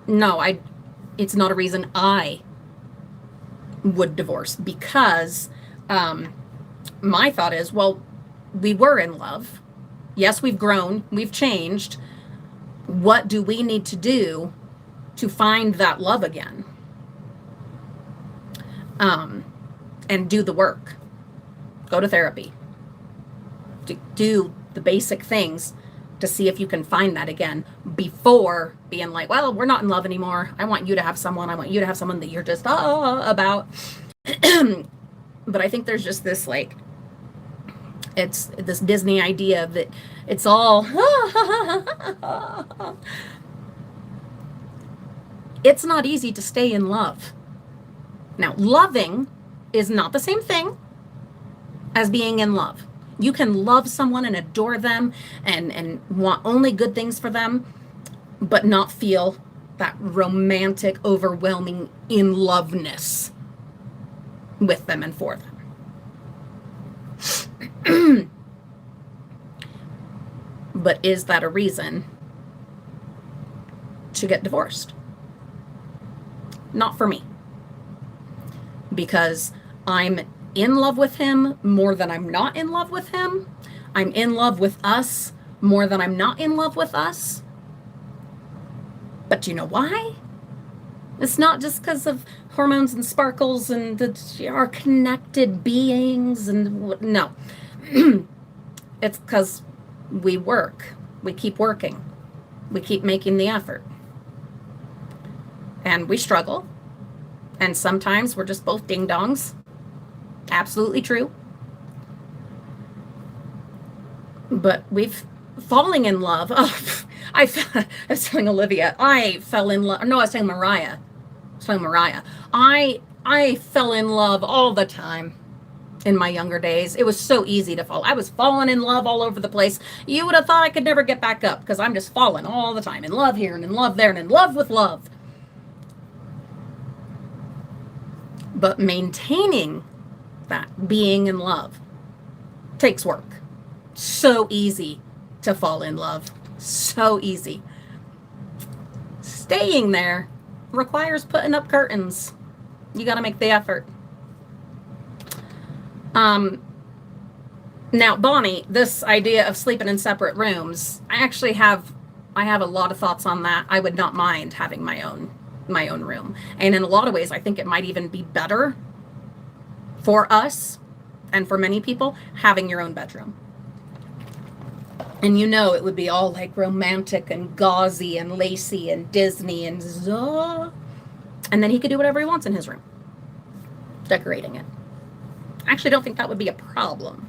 no, it's not a reason I would divorce, because my thought is, well, we were in love. Yes, we've grown, we've changed. What do we need to do to find that love again? And do the work. Go to therapy. Do the basic things to see if you can find that again before being like, well, we're not in love anymore. I want you to have someone. I want you to have someone that you're just about. But I think there's just this, like, it's this Disney idea that it's all it's not easy to stay in love. Now, loving is not the same thing as being in love. You can love someone and adore them and want only good things for them, but not feel that romantic, overwhelming in-loveness with them and for them. But is that a reason to get divorced? Not for me. Because I'm in love with him more than I'm not in love with him. I'm in love with us more than I'm not in love with us. But do you know why? It's not just because of hormones and sparkles and our connected beings and no. It's because we work. We keep working. We keep making the effort. And we struggle. And sometimes we're just both ding-dongs. Absolutely true. But we've falling in love. Oh, I was telling Olivia, I fell in love. No, I was telling Mariah. I fell in love all the time in my younger days. It was so easy to fall. I was falling in love all over the place. You would have thought I could never get back up because I'm just falling all the time. In love here and in love there and in love with love. But maintaining that being in love takes work. So easy to fall in love. So easy. Staying there requires putting up curtains. You got to make the effort. Now, Bonnie, this idea of sleeping in separate rooms, I actually have I have a lot of thoughts on that. I would not mind having my own room. And in a lot of ways, I think it might even be better for us and for many people having your own bedroom. And you know, it would be all like romantic and gauzy and lacy and Disney and and then he could do whatever he wants in his room, decorating it. I actually don't think that would be a problem.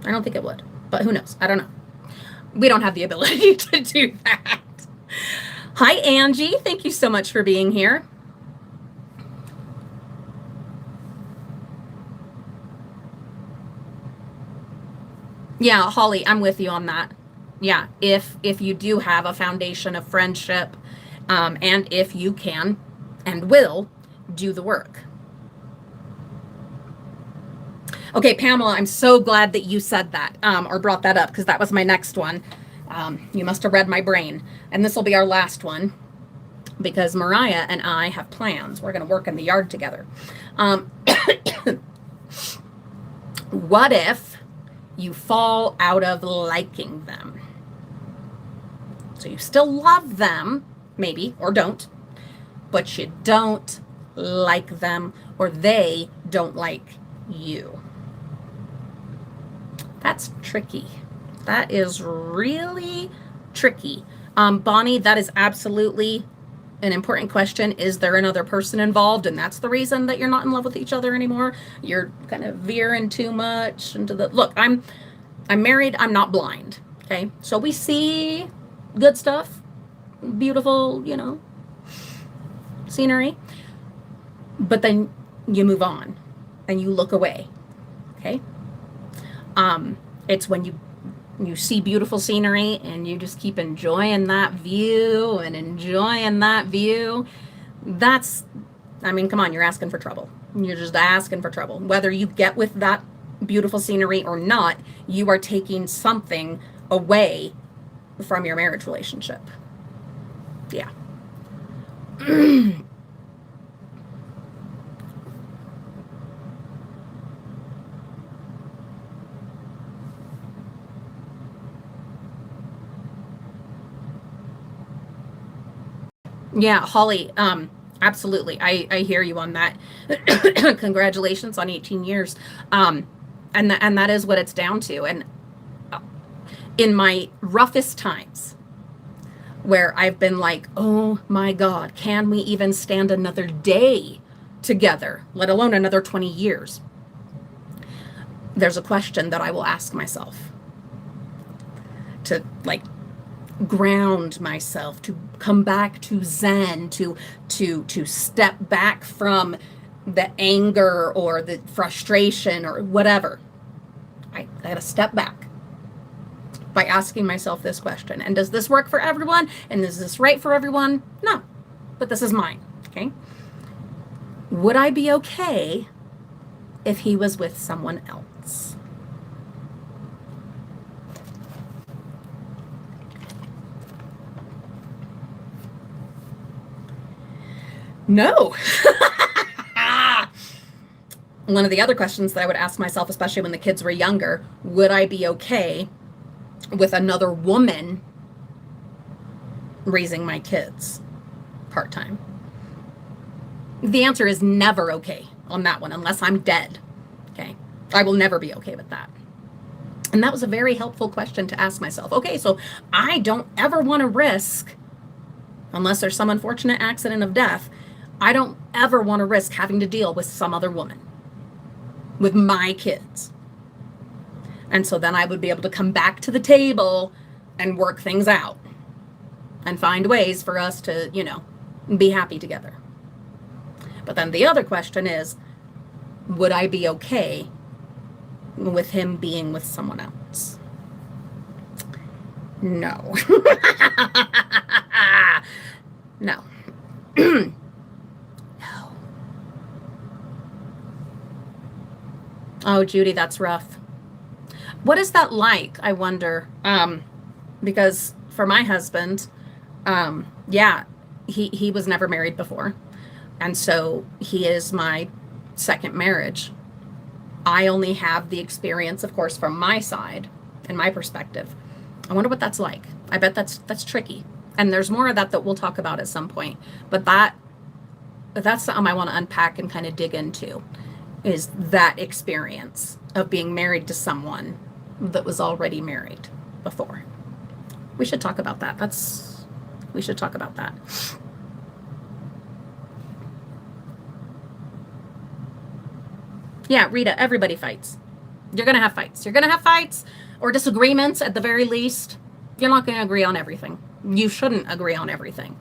I don't think it would, but who knows? I don't know. We don't have the ability to do that. Hi, Angie. Thank you so much for being here. Yeah, Holly, I'm with you on that. Yeah, if you do have a foundation of friendship, and if you can and will do the work. Okay, Pamela, I'm so glad that you said that, or brought that up, because that was my next one. You must have read my brain. And this will be our last one, because Mariah and I have plans. We're going to work in the yard together. What if you fall out of liking them? So you still love them, maybe, or don't, but you don't like them, or they don't like you. That's tricky. That is really tricky. Bonnie, that is absolutely an important question. Is there another person involved? And that's the reason that you're not in love with each other anymore. You're kind of veering too much into the, look, I'm married. I'm not blind. Okay. So we see good stuff, beautiful, scenery, but then you move on and you look away. Okay. It's when you see beautiful scenery and you just keep enjoying that view and enjoying that view. That's, come on, you're asking for trouble. You're just asking for trouble. Whether you get with that beautiful scenery or not, you are taking something away from your marriage relationship. Yeah. Yeah, Holly, absolutely. I hear you on that. Congratulations on 18 years. And that is what it's down to. And in my roughest times, where I've been like, oh my God, can we even stand another day together, let alone another 20 years? There's a question that I will ask myself to ground myself, to come back to Zen, to step back from the anger or the frustration or whatever. I gotta step back by asking myself this question. And does this work for everyone? And is this right for everyone? No, but this is mine, okay? Would I be okay if he was with someone else? No. One of the other questions that I would ask myself, especially when the kids were younger, would I be okay with another woman raising my kids part-time? The answer is never okay on that one, unless I'm dead. Okay. I will never be okay with that. And that was a very helpful question to ask myself. Okay, so I don't ever want to risk, unless there's some unfortunate accident of death, I don't ever want to risk having to deal with some other woman with my kids. And so then I would be able to come back to the table and work things out and find ways for us to, be happy together. But then the other question is, would I be okay with him being with someone else? No. No. No. Oh, Judy, that's rough. What is that like? I wonder. Because for my husband, he was never married before. And so he is my second marriage. I only have the experience, of course, from my side and my perspective. I wonder what that's like. I bet that's tricky. And there's more of that we'll talk about at some point. But that's something I want to unpack and kind of dig into, is that experience of being married to someone that was already married before. We should talk about that. We should talk about that. Yeah, Rita, everybody fights. You're going to have fights. You're going to have fights or disagreements at the very least. You're not going to agree on everything. You shouldn't agree on everything.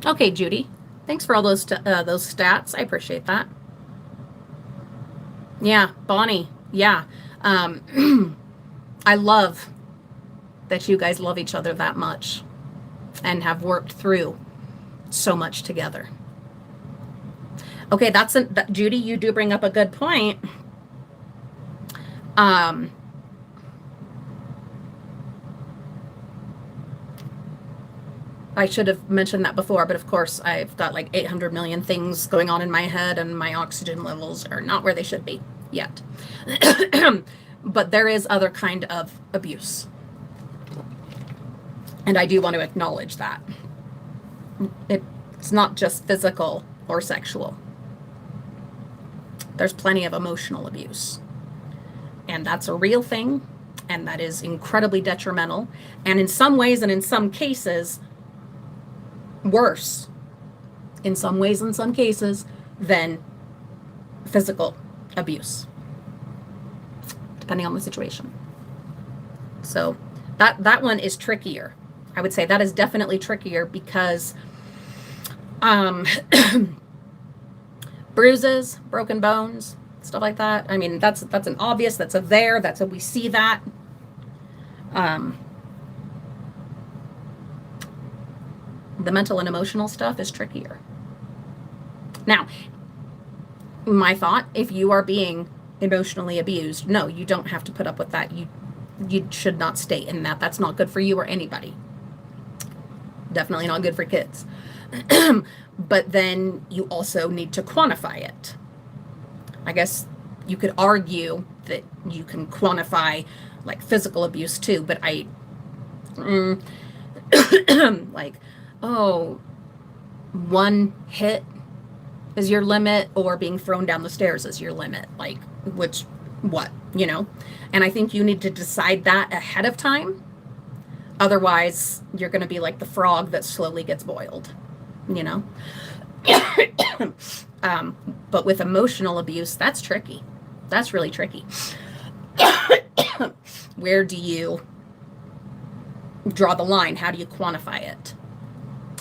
Okay, Judy. Thanks for all those stats. I appreciate that. Yeah, Bonnie. Yeah. I love that you guys love each other that much and have worked through so much together. Okay, Judy, you do bring up a good point. I should have mentioned that before, but of course I've got like 800 million things going on in my head, and my oxygen levels are not where they should be yet. But there is other kind of abuse. And I do want to acknowledge that. It's not just physical or sexual. There's plenty of emotional abuse. And that's a real thing, and that is incredibly detrimental. And in some ways and in some cases, worse in some ways, in some cases, than physical abuse, depending on the situation. So that one is trickier. I would say that is definitely trickier because bruises, broken bones, stuff like that. I mean, that's an obvious, that's a there, that's a we see that. The mental and emotional stuff is trickier. Now, my thought, if you are being emotionally abused, no, you don't have to put up with that. You should not stay in that. That's not good for you or anybody. Definitely not good for kids. But then you also need to quantify it. I guess you could argue that you can quantify like physical abuse too, but like, oh, one hit is your limit, or being thrown down the stairs is your limit. Like, what, And I think you need to decide that ahead of time. Otherwise, you're going to be like the frog that slowly gets boiled, But with emotional abuse, that's tricky. That's really tricky. Where do you draw the line? How do you quantify it?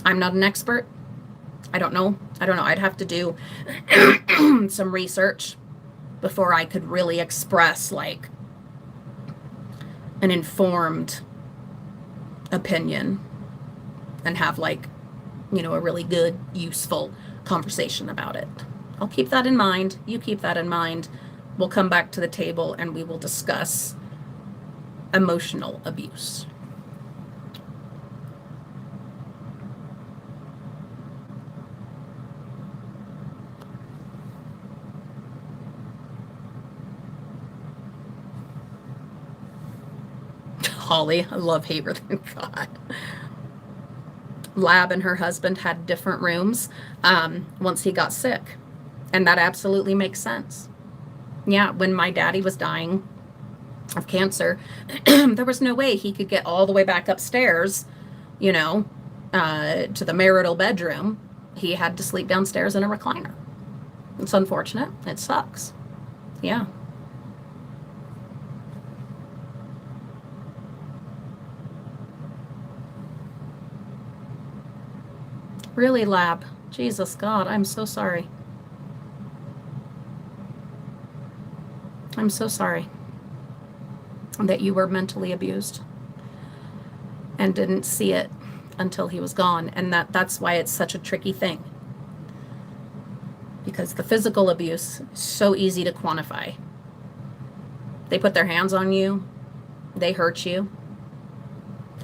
I'm not an expert. I don't know. I'd have to do some research before I could really express like an informed opinion and have like, a really good, useful conversation about it. I'll keep that in mind. You keep that in mind. We'll come back to the table and we will discuss emotional abuse. Holly, I love hate than God. Lab and her husband had different rooms once he got sick. And that absolutely makes sense. Yeah, when my daddy was dying of cancer, there was no way he could get all the way back upstairs, to the marital bedroom. He had to sleep downstairs in a recliner. It's unfortunate. It sucks. Yeah. Really, Lab? Jesus God, I'm so sorry. I'm so sorry that you were mentally abused and didn't see it until he was gone. And that's why it's such a tricky thing. Because the physical abuse is so easy to quantify. They put their hands on you. They hurt you.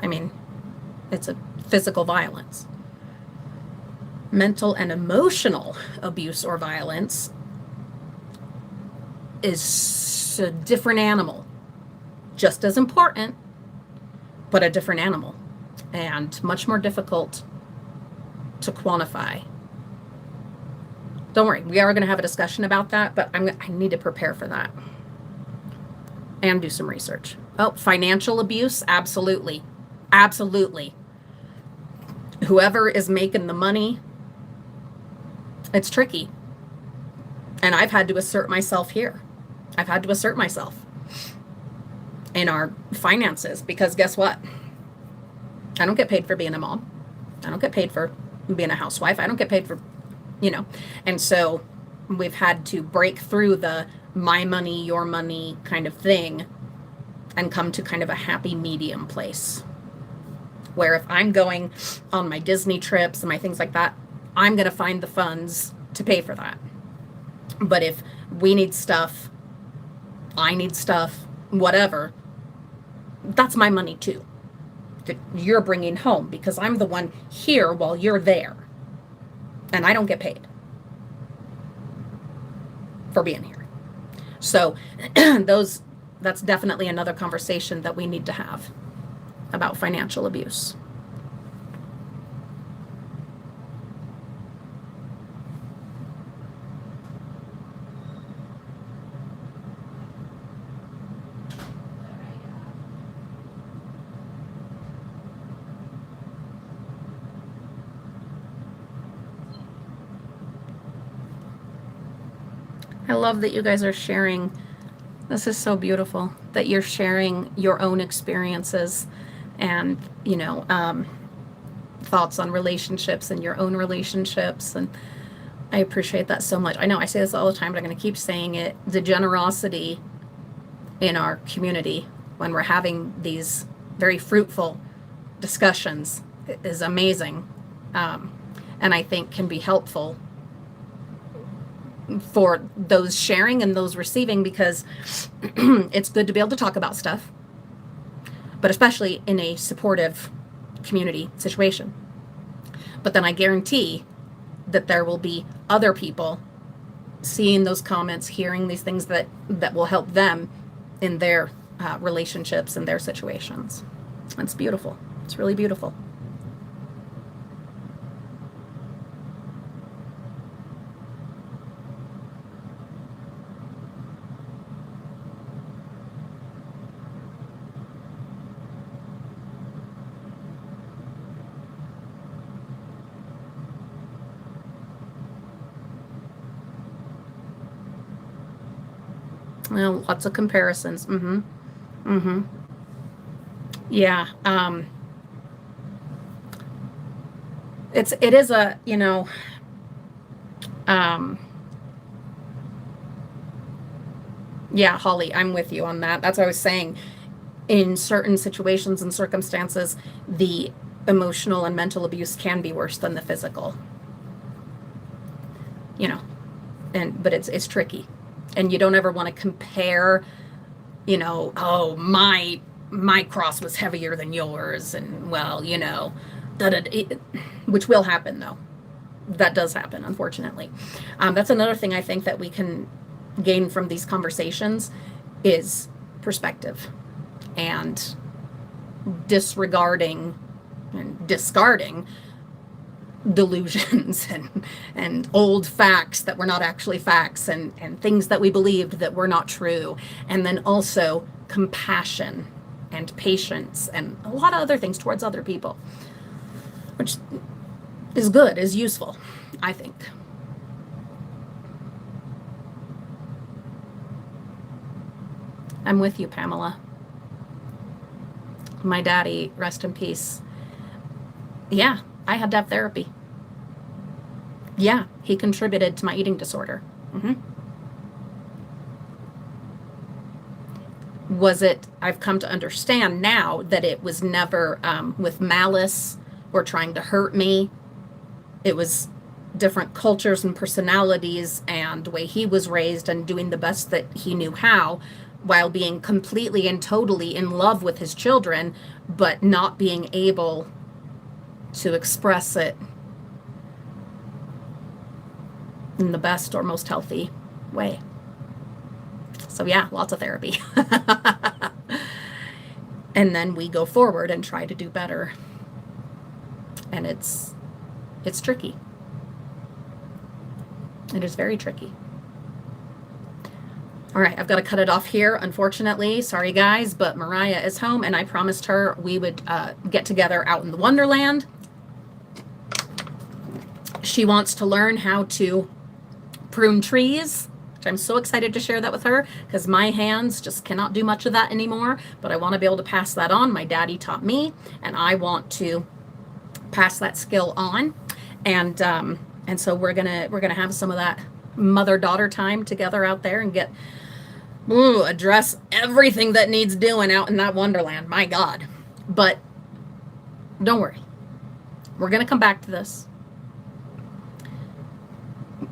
I mean, it's a physical violence. Mental and emotional abuse or violence is a different animal, just as important, but a different animal, and much more difficult to quantify. Don't worry, we are going to have a discussion about that, but I need to prepare for that and do some research. Oh, financial abuse, absolutely. Absolutely. Whoever is making the money, it's tricky. And I've had to assert myself here. I've had to assert myself in our finances, because guess what? I don't get paid for being a mom. I don't get paid for being a housewife. I don't get paid for, and so we've had to break through the my money, your money kind of thing and come to kind of a happy medium place where if I'm going on my Disney trips and my things like that, I'm going to find the funds to pay for that. But if we need stuff, I need stuff, whatever, that's my money too, that you're bringing home, because I'm the one here while you're there. And I don't get paid for being here. So that's definitely another conversation that we need to have about financial abuse. I love that you guys are sharing. This is so beautiful that you're sharing your own experiences and, thoughts on relationships and your own relationships. And I appreciate that so much. I know I say this all the time, but I'm going to keep saying it. The generosity in our community when we're having these very fruitful discussions is amazing. And I think can be helpful for those sharing and those receiving, because it's good to be able to talk about stuff, but especially in a supportive community situation. But then I guarantee that there will be other people seeing those comments, hearing these things that will help them in their relationships and their situations. It's beautiful. It's really beautiful. Well, lots of comparisons. Yeah. It is a, yeah, Holly, I'm with you on that. That's what I was saying. In certain situations and circumstances, the emotional and mental abuse can be worse than the physical. But it's tricky. And you don't ever want to compare, oh, my cross was heavier than yours, and which will happen though. That does happen, unfortunately. That's another thing I think that we can gain from these conversations is perspective and disregarding and discarding delusions and old facts that were not actually facts, and things that we believed that were not true. And then also compassion and patience and a lot of other things towards other people, which is good, is useful, I think. I'm with you, Pamela. My daddy, rest in peace. Yeah, I had to have therapy. Yeah, he contributed to my eating disorder. I've come to understand now that it was never with malice or trying to hurt me. It was different cultures and personalities and the way he was raised and doing the best that he knew how, while being completely and totally in love with his children, but not being able to express it in the best or most healthy way. So yeah, lots of therapy. And then we go forward and try to do better. And it's tricky. It is very tricky. All right, I've got to cut it off here, unfortunately. Sorry, guys, but Mariah is home, and I promised her we would get together out in the Wonderland. She wants to learn how to prune trees, which I'm so excited to share that with her because my hands just cannot do much of that anymore, but I want to be able to pass that on. My daddy taught me, and I want to pass that skill on. And so we're gonna have some of that mother-daughter time together out there and address everything that needs doing out in that Wonderland. My God. But don't worry. We're gonna come back to this.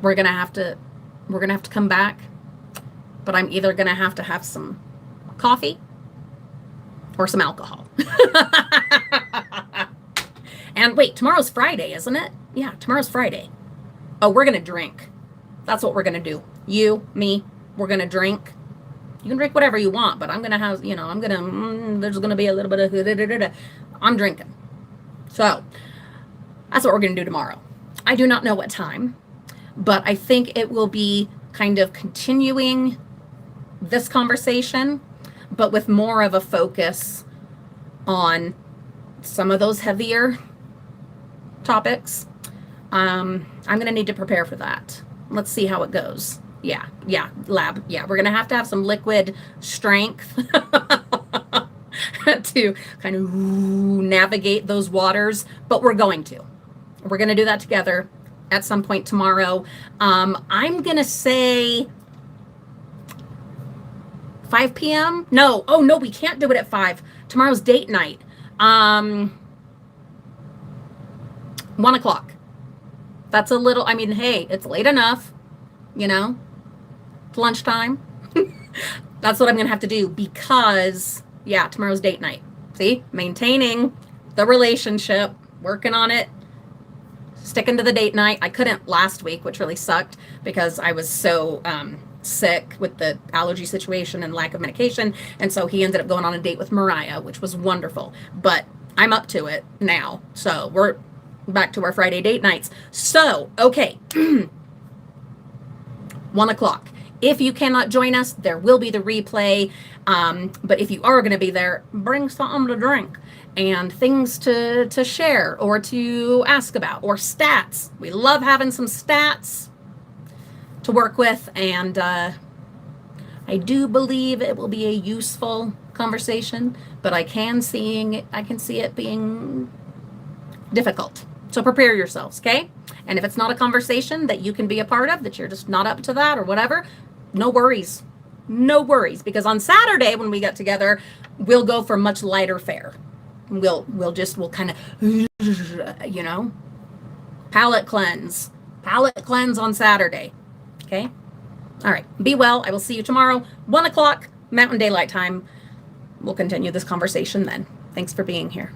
We're gonna have to come back, but I'm either gonna have to have some coffee or some alcohol. And wait, tomorrow's Friday, isn't it? Yeah, tomorrow's Friday. Oh, we're gonna drink. That's what we're gonna do. You, me, we're gonna drink. You can drink whatever you want, but I'm gonna have, there's gonna be a little bit of I'm drinking. So that's what we're gonna do tomorrow. I do not know what time, but I think it will be kind of continuing this conversation, but with more of a focus on some of those heavier topics. I'm going to need to prepare for that. Let's see how it goes. Yeah, lab. Yeah, we're going to have some liquid strength to kind of navigate those waters, but we're going to do that together at some point tomorrow. I'm going to say 5 p.m. No. Oh, no, we can't do it at 5. Tomorrow's date night. 1 o'clock. That's a little, hey, it's late enough, it's lunchtime. That's what I'm going to have to do because, yeah, tomorrow's date night. See, maintaining the relationship, working on it, sticking to the date night. I couldn't last week, which really sucked because I was so sick with the allergy situation and lack of medication. And so he ended up going on a date with Mariah, which was wonderful. But I'm up to it now. So we're back to our Friday date nights. So, okay. 1 o'clock. If you cannot join us, there will be the replay. But if you are going to be there, bring something to drink and things to share or to ask about or stats. We love having some stats to work with. And I do believe it will be a useful conversation, but I can see it being difficult. So prepare yourselves, okay? And if it's not a conversation that you can be a part of, that you're just not up to that or whatever, no worries. No worries, because on Saturday when we get together, we'll go for much lighter fare. We'll kind of, palate cleanse on Saturday. Okay? All right. Be well. I will see you tomorrow, 1 o'clock, Mountain Daylight Time. We'll continue this conversation then. Thanks for being here.